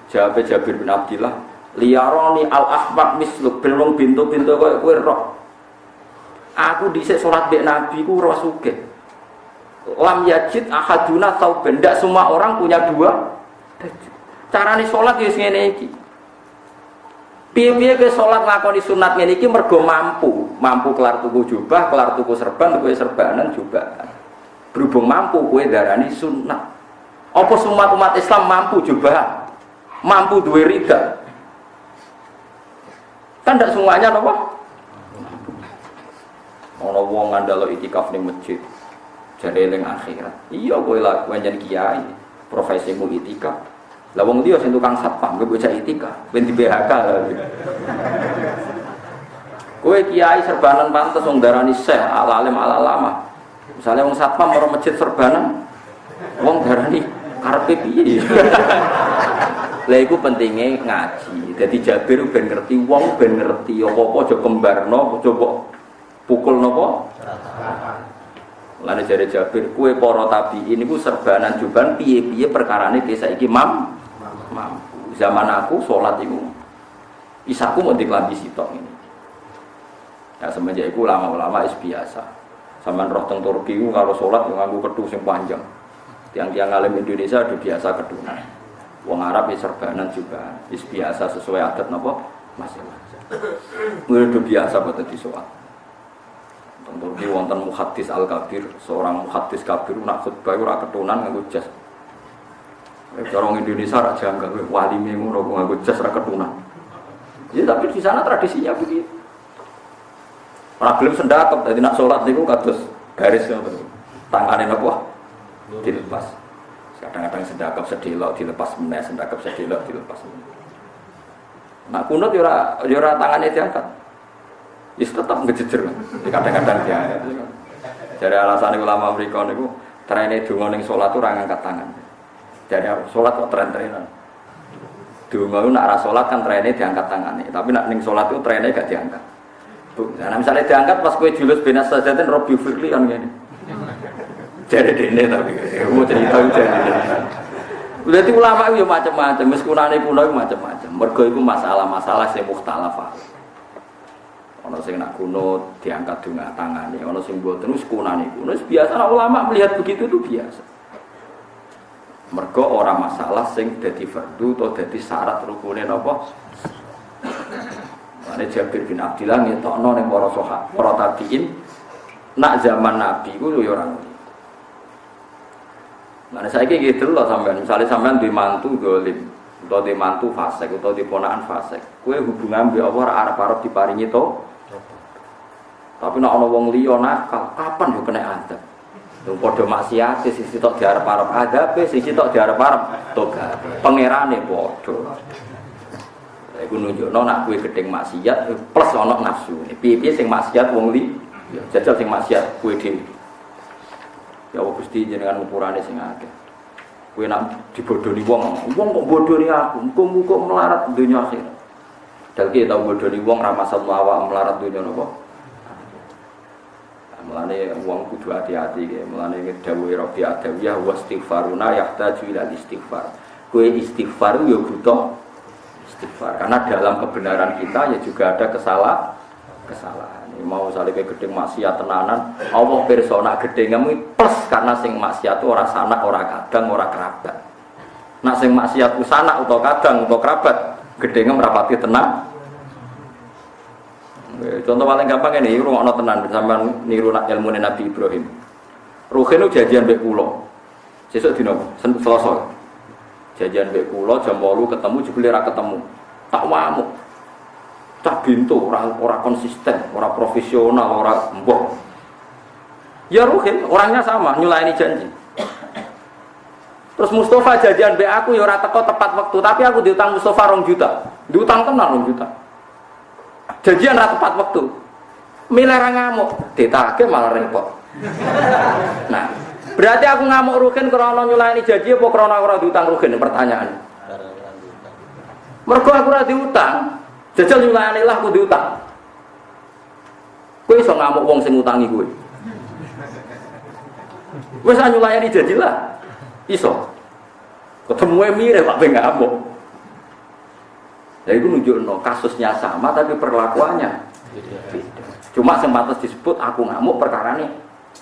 Jawab Jabir bin Abdillah, liyaroni al-ahmaq misluk belum bintu-bintu koyo kowe roh. Aku dhisik salat mbek Nabi ku ora sugih. Lam yajid ahaduna tauben, ndak semua orang punya dua. Carane salat ya ngene iki. Piye-piye ke salat nglakoni sunat ngene iki mergo mampu kelar tuku jubah, kelar tuku serban, tuku serbanan jubah. Berhubung mampu kowe darani sunat. Apa semua umat Islam mampu jubah? Mampu duwe rida? Kan ndak semuanya apa? Ana wong ngandalo itikaf ning masjid. Jare eling akhirat. Iya kowe lak njen kiai, profesimu itikaf. Lah wong dia sing tukang satpam kok bocah itikaf, ben di PHK lho. Kowe kiai serbanan pantes wong darani syekh, alim ala lama. Misalnya wong satpam karo masjid serbanan, wong darani karepe piye? Lah iku pentinge ngaji. Dadi Jabir ben ngerti wong ben ngerti apa-apa aja kembarno, coba pukul napa? Lane jare Jabir, kowe para tabi'in niku serbanan juban piye-piye perkarane ki saiki mampu. Zaman aku salat iku isaku mau diklambi sitok ini. Ya semenjak iku ulama-ulama wis biasa. Sampeyan roh teng Turki ku kalau salat yo nganggo kedhu sing panjang. Tiang-tiang alim Indonesia udah biasa kedunan. Wong Arab ya serbanan juga, wis biasa sesuai adat napa masing-masing. Udah biasa buat dadi salat. Teng Turki wonten muhaddis Al-Kabir, seorang muhaddis kabir nak khutbah ora ketunan nganggo jas. Orang Indonesia raja enggak wali ngono kok nganggo jas ra ketunan. Ya tapi di sana tradisinya begitu. Ora gelem sendakep dadi nak salat niku kados garis ngoten. Tangane napa? Dilepas. Kadang-kadang sendakep sedelok dilepas meneh, sendakep sedelok dilepas meneh. Nak kunut yo ora tangane diangkat. Wis tetep ngejejer. Kadang-kadang diangkat. Dari alasan ulama mriko niku trene donga ning salat ora ngangkat tangan. Jadi sholat kok tren-trenan. Donga ku nak ra sholat kan trene diangkat tangane, tapi nak ning sholat itu trene gak diangkat. Nah misalnya diangkat pas kowe julus benas sajaten Robbi Firli kan ngene. Jadi dene tapi mau cerita jadi. Berarti ulama itu macam-macam, meskunane kuno itu macam-macam. Mergo iku masalah-masalah sing mukhtalaf. Ana sing nak kunut diangkat donga tangane, ana sing mboten wis kunane kuno. Biasa ulama melihat begitu itu biasa. Mergo ora masalah sing dadi fardu atau dadi syarat rukune napa. Mane Jabir bin Abdillah ngetokno ning para sahabat, para tabi'in nak zaman Nabi ku yo ora ngono. Mane saiki iki delok sampean, misale sampean duwe mantu zalim, utawa duwe mantu fasik, utawa duwe ponakan fasik. Kowe hubungan mbek Allah ora arep-arep diparingi to. Tapi nek ana wong liya nakal, kapan yo kena adab. Wong padha maksiat sisi tok diarep-arep adabe, sisi tok diarep-arep tobat. Pangerane padha. Lha iku nunjukno nek kowe gedeng maksiat plus ana nafsu. Piye-piye sing maksiat wong li, ya jajal sing maksiat kowe dhewe. Ya Allah Gusti jenengan ukurane sing akeh. Kowe nek dibodoni wong kok bodoni aku, muga-muga melarat donya akhirat. Dalke tau bodoni wong ra masalah awak melarat donya napa? Mulane wong kudu hati-hati nggih. Mulane dawuhe Rabbi Adawiyah wastighfaruna yahtaju ila istighfar. Kowe istighfar yo butuh istighfar. Karena dalam kebenaran kita ya juga ada kesalahan. Mau saleh gedeng maksiat tenanan, Allah pirsa nak gedengmu plus karena sing maksiat ora sanak, ora kadang, ora kerabat. Nak sing maksiat ku sanak utawa kadang utawa kerabat, gedenge merapati tenang. Contoh paling gampang ini, rungokno tenan sampean niru ilmu Nabi Ibrahim. Ruhin janjian mbek kula. Sesuk dina Selasa. Janjian mbek kula jam 8 ketemu jebule ra ketemu. Tak wamuk. Cah bintu ora konsisten, ora profesional, ora mbok. Ya Ruhin, orangnya sama, nyulaini janji. Terus Mustafa janjian mbek aku ya ora teko tepat waktu, tapi aku diutang Mustafa 2 juta. Diutang tenan 2 juta. Janjian ra tepat waktu. Milih ra ngamuk, ditagih malah repot. Nah, berarti aku ngamuk Ruhin krana nyulaini janji apa krana ora diutang Ruhin? Pertanyaan. Mergo aku ora diutang, jajal nyulaini lah aku diutang. Kowe iso ngamuk wong sing ngutangi kowe. Wis nyulaini janji lah. Iso. Ketemu mirip Pak ben ngamuk. Ya itu nunjukno kasusnya sama tapi perlakuannya beda. Cuma sempatas disebut aku ngamuk perkarane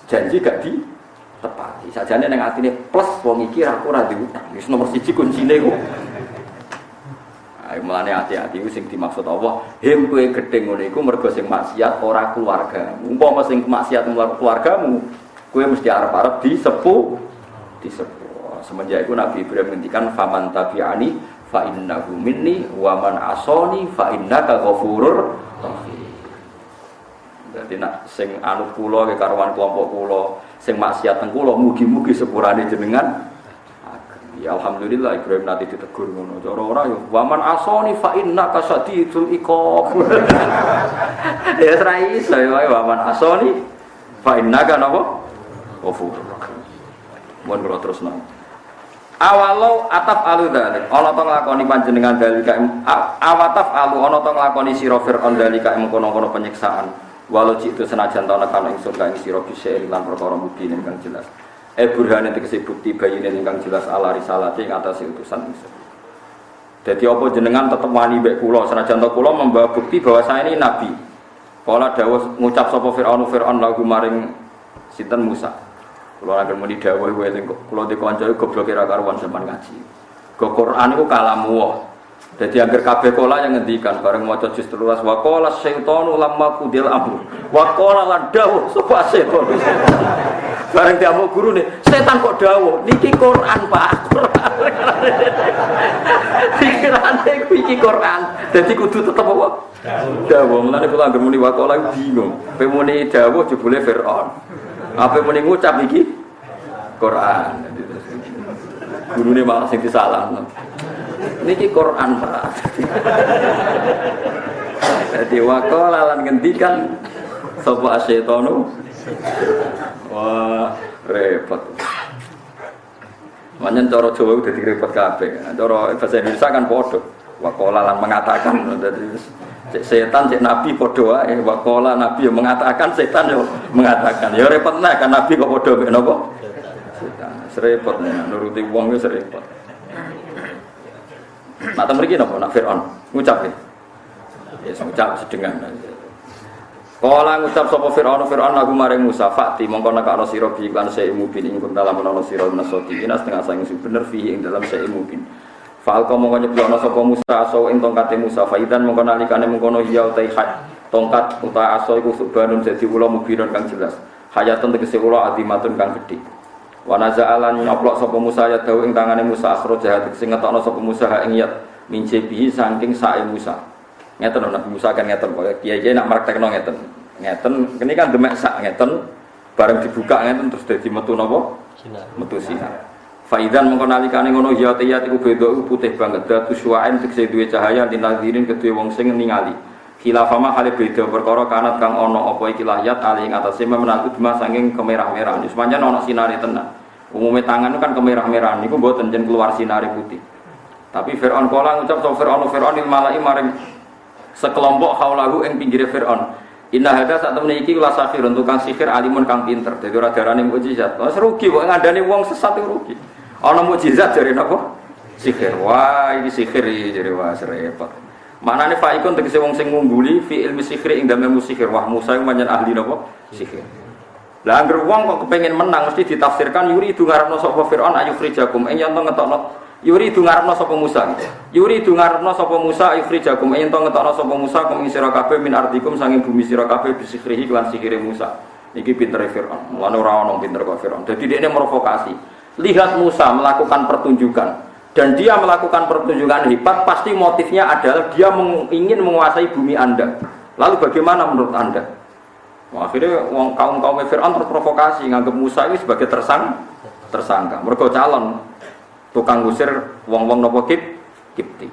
janji gak ditepati. Sajane ning atine plus wong iki aku ora diutang. Wis nomor 1 kuncine kok. Ayo mulane hati-hati iku sing dimaksud Allah, "Him kowe gedhe ngono iku mergo sing maksiat ora keluarga. Umpama sing maksiat keluargamu, kowe mesti arep-arep disepuh. Semenjak itu Nabi Ibrahim ngendikan faman tabi'ani fa innahu minni wa man asani fa innaka ghafurur rahim. Dadi nek sing anut kula ke karuan kelompok kula, sing maksiat teng kula mugi-mugi sepurane jenengan. Ya alhamdulillah Ibrahim nanti ditegur ngono. Cara ora ya wa man asani fa innaka sadidul iqab. Ya ora iso ya wa man asani fa innaka napa? Ghafurur rahim. Mun kula terusno. Awalau ataf alu dalik, ana to nglakoni panjenengan dalika awataf alu ana to nglakoni sira Fir'aun dalika mengkono-kono penyiksaan. Walau jitu senajan ta ana ingsun ka ing sira bisa lan perkara mubin ingkang jelas. Burhane tegese bukti bayine ingkang jelas ala risalate ing atase utusan ingsun. Dadi apa jenengan tetep wani mbek kula senajan ta kula membawa bukti bahwa saya ini nabi. Kala dawuh ngucap sapa Fir'aun lagu maring sinten Musa. Kalau akan muni dawuh kowe kula dikonco gobloke ra karuan sampean ngaji. Go Quran iku kalamu Allah. Dadi anggere kabeh kala yang ngendikan bareng maca juz 13 wa qala syaitanu lamma qudil amru. Wa qala lan dawuh sapa setan. Bareng diamuk gurune, setan kok dawuh niki Quran Pak. Pikirane iki Quran. Dadi kudu tetep apa? Dawuh. Mulane kula anggere muni wa qala bingung. Pe muni dawuh jebule Firaun. Apa muni ngucap iki Quran. Gurune malah sing disalahno. Niki Quran, Pak. Dadi waqala lan ngendikan sapa setan. Wah, repot. Manyen cara Jawa udah repot kabeh. Cara bahasa Indonesia kan padha. Waqala lan mengatakan dadi setan cek nabi padha wae. Waqala nabi yang mengatakan setan yo mengatakan. Ya repot nah kan nabi kok padha mek napa? Setan. Serepot nuruti wong wis repot. Nak ta mriki napa nak Firaun ngucap ya. Yes ngucap sedengan. Kala ngucap sapa Firaun lagu maring Musa fakti mongko nekakno sira bi lan seimu bin ing dalam ana sira nasoti inas tengah saing sing bener fi ing dalam seimu bin. Fal kau mongko nyeblokno sapa Musa aso ing tongkate Musa faidan mongko nalikane mengkono ya utai tongkat uta aso iku subhanun dadi ula mubinun kang jelas. Hayatun tegese ula adimatun kang gedhe. Wa naza'alan nyoplok sapa Musa ya dawu ing tangane Musa akhro jahat sing ngetokno sapa Musa ing yat minjebihi saking sae Musa. Ngeten Nabi Musa kan ngeten kok kiai-kiai nak praktekno ngeten. Ngeten kene kan demek sak ngeten bareng dibuka ngeten terus dadi metu napa? Sinar. Metu sinar. Faidan mengko nalikane ngono ya tiyat iku beda putih banget datu suwaen tegese duwe cahaya dinadirin kedue wong sing ningali. Khilafama hale beda perkara kanat kang ana apa iki layat ali ing atase menakut mas saking kemerah-merahan. Wis pancen ana sinare tenan. Umume tangan kan kemerah-merahan niku mboten jen keluar sinare putih. Tapi Firaun kala ngucap sapa Firaun malai maring sekelompok haulahu ing pinggire Firaun. Inna hada sak temene iki la safirun tukang sihir alimun kang pinter. Dadi ora darane mukjizat. Wes rugi kok ngandani wong sesat iku rugi. Ana mukjizat jare napa? Sihir. Wah, iki sihir iki jare wah repot. Maknane faikun tegese wong sing ngungguli fi ilmi sihir ing dalem sihir. Wah, Musa iku pancen ahli napa? Sihir. Lah anggere wong kok kepengin menang mesti ditafsirkan yuri itu ngarepno sapa Firaun ayu frijakum ing yen to ngetokno yuri itu ngarepno sapa Musa. Yuri itu ngarepno sapa Musa ayu frijakum ing yen to ngetokno sapa Musa kum sira kabeh min ardikum sanging bumi sira kabeh bisihrihi lan sihire Musa. Iki pintere Firaun. Mulane ora ono pinter kok Firaun. Dadi dekne provokasi. Lihat Musa melakukan pertunjukan dan dia melakukan pertunjukan hebat pasti motifnya adalah dia ingin menguasai bumi Anda. Lalu bagaimana menurut Anda? Wah, akhirnya kaum Firaun terprovokasi nganggep Musa ini sebagai tersangka. Mergo calon tukang ngusir wong-wong napa Kipti.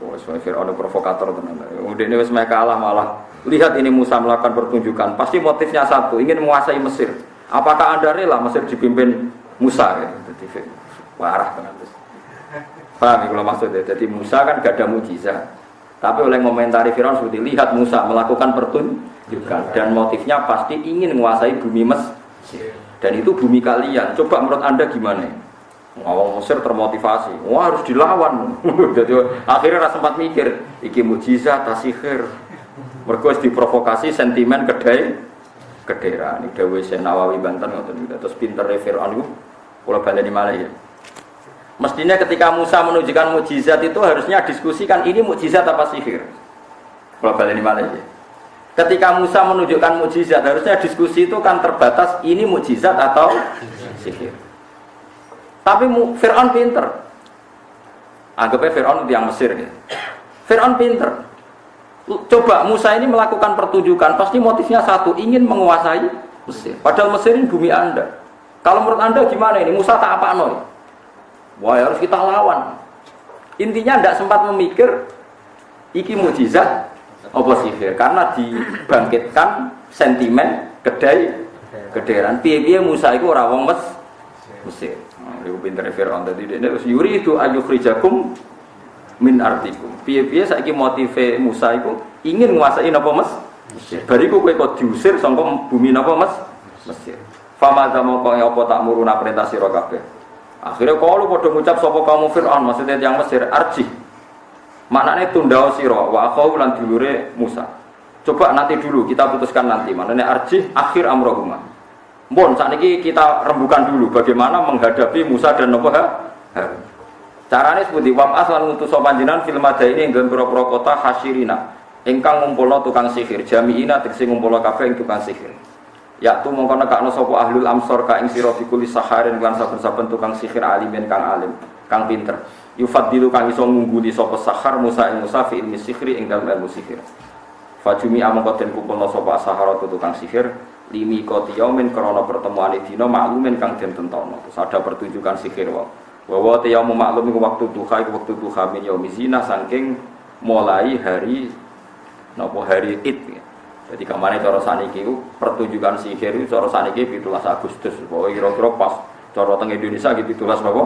Wah, Firaun provokator tenan. Udah ini wis kalah malah. Lihat ini Musa melakukan pertunjukan, pasti motifnya satu, ingin menguasai Mesir. Apakah Anda rela Mesir dipimpin Musa ya? Jadi parah tenan. Paham kalau maksudnya? Jadi Musa kan gak ada mukjizat. Tapi oleh komentari Firaun seperti lihat Musa melakukan pertunjukan dan motifnya pasti ingin menguasai bumi Mesir. Dan itu bumi kalian. Coba menurut Anda gimana? Ngawang Mesir termotivasi. Wah harus dilawan. Jadi akhirnya rasa sempat mikir, iki mukjizat tasihir. Mergo diprovokasi sentimen kedera. Ini Dewi Nawawi Banten ngoten. Terus pinter Firaun itu kula baleni malih ya. Mestinya ketika Musa menunjukkan mukjizat itu harusnya diskusikan ini mukjizat apa sihir. Kalau balik ini malah ya. Ketika Musa menunjukkan mukjizat harusnya diskusi itu kan terbatas ini mukjizat atau sihir. Tapi Fir'aun pinter. Anggapnya Fir'aun yang Mesir ya. Fir'aun pinter. Coba Musa ini melakukan pertunjukan pasti motifnya satu, ingin menguasai Mesir. Padahal Mesir ini bumi Anda. Kalau menurut Anda gimana ini? Musa tak apa-apa. Wah harus kita lawan. Intinya tidak sempat memikir iki mukjizat apa sihir karena dibangkitkan sentimen kedairan. Piye-piye Musa itu ora wong Mesir. Iku pinter Firaun dadi dene wis yuri itu ayukhrijakum min artikum. Piye-piye saiki motive Musa iku ingin nguasai napa Mesir. Bariku kowe kok diusir saka bumi napa Mesir. Fama zamoko apa tak muruna perintah sira kabeh. Akhirnya kalau pada ngucap sapa kaum Fir'aun maksudnya yang Mesir arji. Maknanya tunda sira wa akhau lan dulure Musa. Coba nanti dulu kita putuskan nanti. Maknanya arji akhir amrohuma. Mbon sakniki kita rembukan dulu bagaimana menghadapi Musa dan Harun. Carane seperti wab'as lan ngutus sapa panjenengan fil madaini ing pira-pira kota hasyirina. Ingkang ngumpulna tukang sihir, jami'ina tegese ngumpulna kabeh ing tukang sihir. Yaktu mongko nekakno sapa ahlul amsor ka ing sira bikuli saharin lan saben-saben tukang sihir alimin kang alim, kang pinter. Yufaddilu kang iso ngungguli sapa sahar Musa ing Musa fi ilmi sihri ing dalem ilmu sihir. Fajumi amangka den kumpulna sapa sahara tukang sihir limi qatiyaumin krana pertemuane dina maklumin kang den tentono. Terus ada pertunjukan sihir wae. Wa ta yaum maklum iku waktu duha iku waktu duha min yaumizina saking mulai hari napa hari Id. Jadi kemarin cara saniki itu pertunjukan sihir itu cara saniki 17 Agustus. Pokoknya kira-kira pas cara teng Indonesia gitu 17 napa?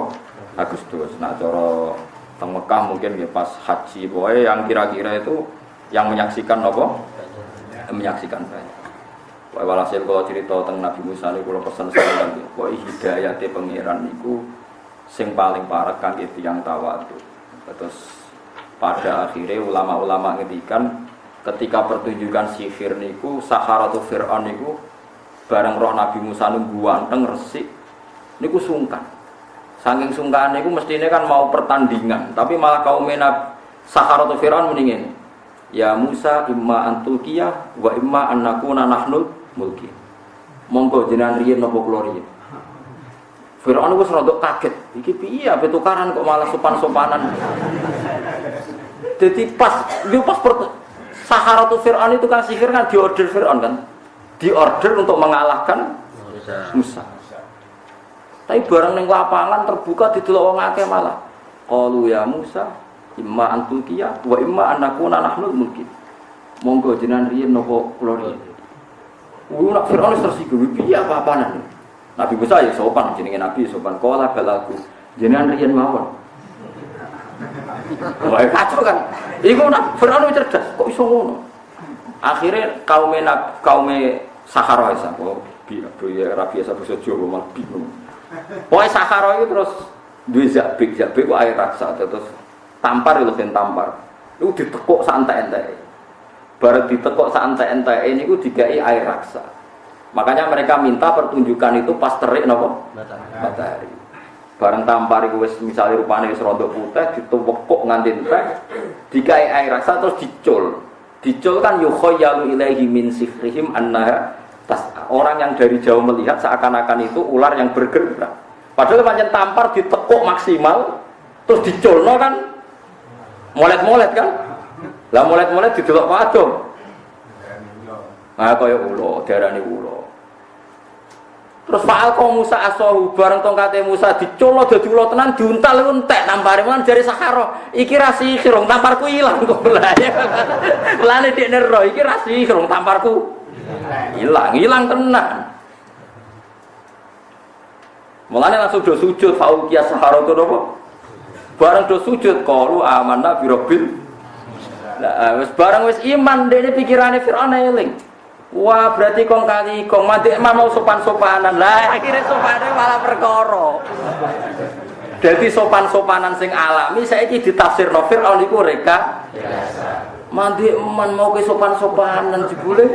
Agustus. Nah cara teng Mekah mungkin ya pas haji. Pokoknya yang kira-kira itu yang menyaksikan napa? Menyaksikan banyak. Pokoknya walhasil kalau cerita teng Nabi Musa niku kula pesen sampeyan iki. Pokoknya hidayate pangeran niku sing paling parek kangge tiyang tawadhu. Terus pada akhirnya ulama-ulama ngendikan ketika pertunjukan sihir niku Saharatu Fir'aun niku bareng roh Nabi Musa nunggu wanteng resik niku sungkan. Saking sungkan niku mestine kan mau pertandingan, tapi malah kaum Saharatu Fir'aun mendingin. Ya Musa imma antulkiyah wa imma an nakuna nahnul mulki. Monggo jenengan riyen napa kula riyen. Fir'aun wis rada kaget. Iki piye ape tukaran kok malah sopan-sopanan. Jadi pas Saharatu Fir'aun itu kan sihir kan diorder Fir'aun kan. Diorder untuk mengalahkan Musa. Tapi barang ning lapangan terbuka didelok wong akeh malah. Qalu ya Musa imma antulkiya wa imma an nakuna nahnul mulki. Monggo jenengan riyen napa kula riyen. Nak Fir'aun tersinggung piye apa-apanan. Nabi Musa ya sopan jenenge Nabi sopan qala balaku. Jenengan riyen mawon. Wah kacau kan. Iku nak Fir'aun cerdas, kok iso ngono. Akhirnya kaum Sahara isa kok biya rabiasa basa Jawa malah bingung. Pokoke Sahara itu terus duwe zabik ku air raksa terus tampar lho ben tampar. Iku ditekuk sak entek-enteke. Bareng ditekuk sak entek-enteke niku digawe air raksa. Makanya mereka minta pertunjukan itu pas terik napa? Matahari. Bareng tampar iku wis misale rupane wis rada putih dituwekuk nganti entek digawe air raksa terus dicul. Dicul kan yukhayyalu ilaihi min sihrihim annaha orang yang dari jauh melihat seakan-akan itu ular yang bergerak. Padahal pancen tampar ditekuk maksimal terus diculno kan molet-molet kan. Lah molet-molet didelok padha. Nah kaya ula, diarani ula. Terus faal kaum Musa asahu bareng tongkate Musa diculno dadi ula tenan diuntal entek tampare man jare Sahara. Iki ra sihir, tamparku ilang kok. Lane dekne ro iki ra sihir, tamparku hilang tenan. Mulane langsung do sujud faul kias Sahara to napa? Bareng do sujud qalu amanna bi rabbil. Lah wis bareng wis iman dekne pikirane Firaun eling. Wah berarti kong kali kong mati mau sopan-sopanan lah akhirnya sopannya malah perkara. Jadi sopan-sopanan sing alami saya ini ditafsir no Fir'aun iku reka mandi eman mau ke sopan-sopanan jebule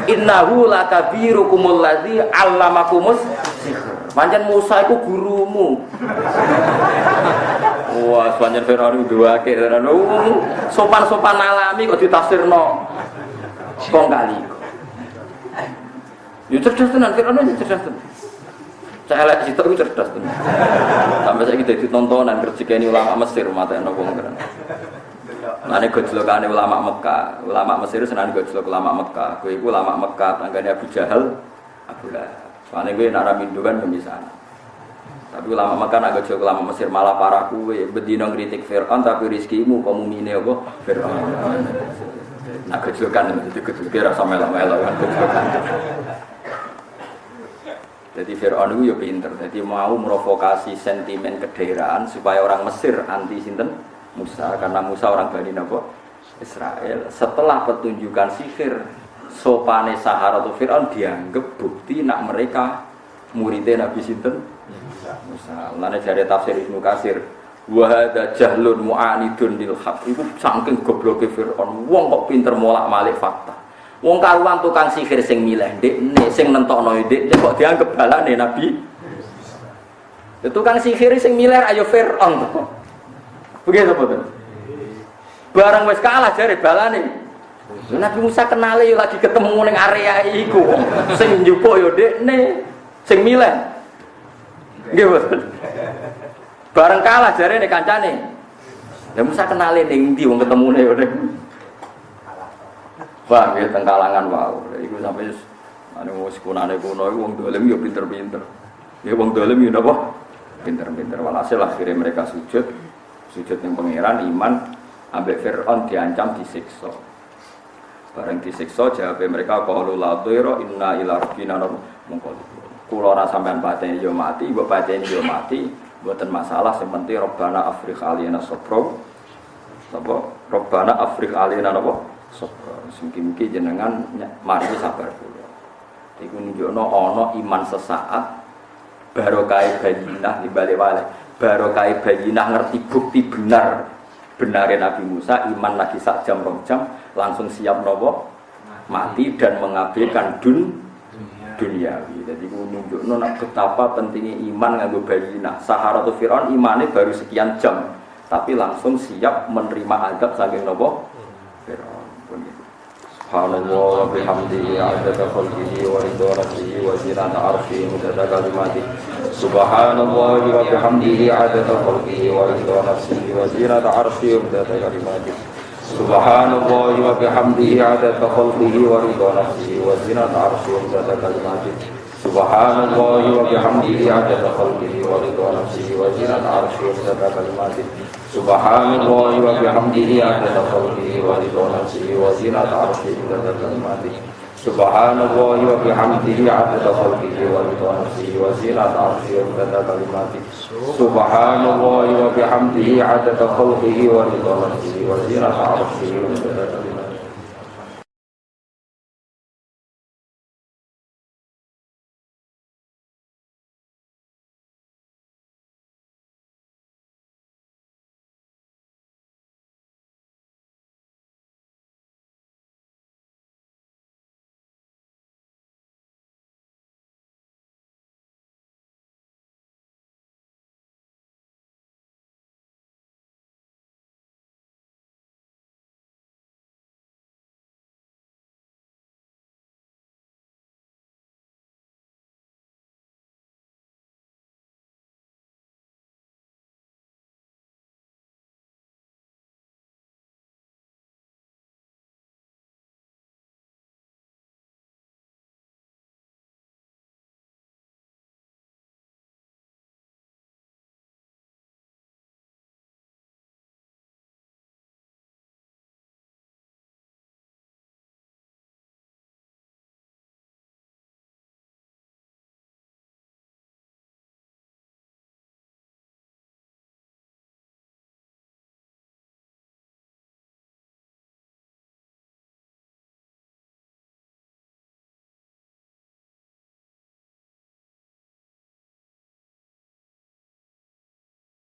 innahu lakabirukumul ladzi 'allamakumus sihr. Pancen Musa iku gurumu. Wah, sepanjang Fir'aun dua ke sopan-sopan alami kok ditafsirno kok kali. Yo cerdas tenan Fir'aun yo cerdas tenan. Saya elek sitok iku cerdas tenan. Sampai saiki dadi tontonan rezekine ulama Mesir matekno wong keren. Lane gojlokane ulama Mekah, ulama Mesir seneng gojlok ulama Mekah. Kowe iku ulama Mekah, tanggane Abu Jahal, Abu Lahab. Soale kowe nek ora minduan pemisah. Tapi ulama Mekah nak gojlok ulama Mesir malah parah kowe, bedino ngritik Firaun tapi rezekimu komumine apa? Firaun. Nak gojlokan itu gojlok ora sampe melo kan gojlokan. Jadi Firaun itu ya pinter, jadi mau merovokasi sentimen kedaerahan supaya orang Mesir anti sinten Musa, karena Musa orang Bani Nabo Israel. Setelah pertunjukan sihir sopane Sahara atau Firaun dianggap bukti nak mereka muridnya Nabi sinten Musa. Mulane jare tafsir Ibnu Katsir, wa hadza jahlun mu'anidun lil haq. Iku saking gobloke Firaun, wong kok pinter molak-malik fakta. Wong karuan tukang sihir sing milih ndekne sing nentokno ndekne kok dianggap balane Nabi. Tukang sihir sing milih ayo Firaun to. Begitu betul. Barang wis kalah jare balane. Nabi Musa kenale yo lagi ketemu ning area iku. Sing njupuk yo ndekne sing milih. Nggih betul. Barang kalah jare nek kancane. Lah Musa kenale ning ndi wong ketemune yo ning. Wah, ya tengkalangan wow. Iku sampai ane wis kunane kuno iku wong dolim yo pinter-pinter. Ya wong dolim yo napa? Pinter-pinter. Walhasil akhirnya mereka sujud yang pangeran iman ambek Firaun diancam disiksa. Bareng disiksa jawab mereka qalu la dhira inna ila rabbina munqalib. Kula ora sampean pateni yo mati, mbok pateni yo mati, mboten masalah sing penting Rabbana afrigh alaina sabra. Apa? Rabbana afrigh alaina napa? Sabra. Mugi-mugi jenengan maringi sabar kula. Iku nunjukno ana iman sesaat barokah bayinah dibalik wale. Barokah bayinah ngerti bukti benar benare Nabi Musa iman lagi sak jam rong jam langsung siap nopo mati dan mengabaikan duniawi. Jadi ku nunjukno betapa pentingnya iman nganggo bayinah. Sahara tu Firaun imane baru sekian jam tapi langsung siap menerima azab saking nopo Firaun. Subhanallah wa bihamdihi adada khalqihi wa ridha nafsihi wa zinata arshihi midada kalimatihi. Subhanallah wa bihamdihi adada khalqihi wa ridha nafsihi wa zinata arshihi midada kalimatihi. Subhanallah wa bihamdihi adada khalqihi wa ridha nafsihi wa zinata arshihi midada kalimatihi. Subhanallah wa bihamdihi adada khalqihi wa ridha nafsihi wa zinata arshihi midada kalimatihi. Subhanallah wa bihamdihi adada khalqihi wa ridha nafsihi wa zinata arshihi midada kalimatihi. Subhanallah wa bihamdihi adada khalqihi wa ridha nafsihi wa zinata arshihi midada kalimatihi. Subhanallah wa bihamdihi adada khalqihi wa ridha nafsihi wa zinata arshihi midada kalimatihi.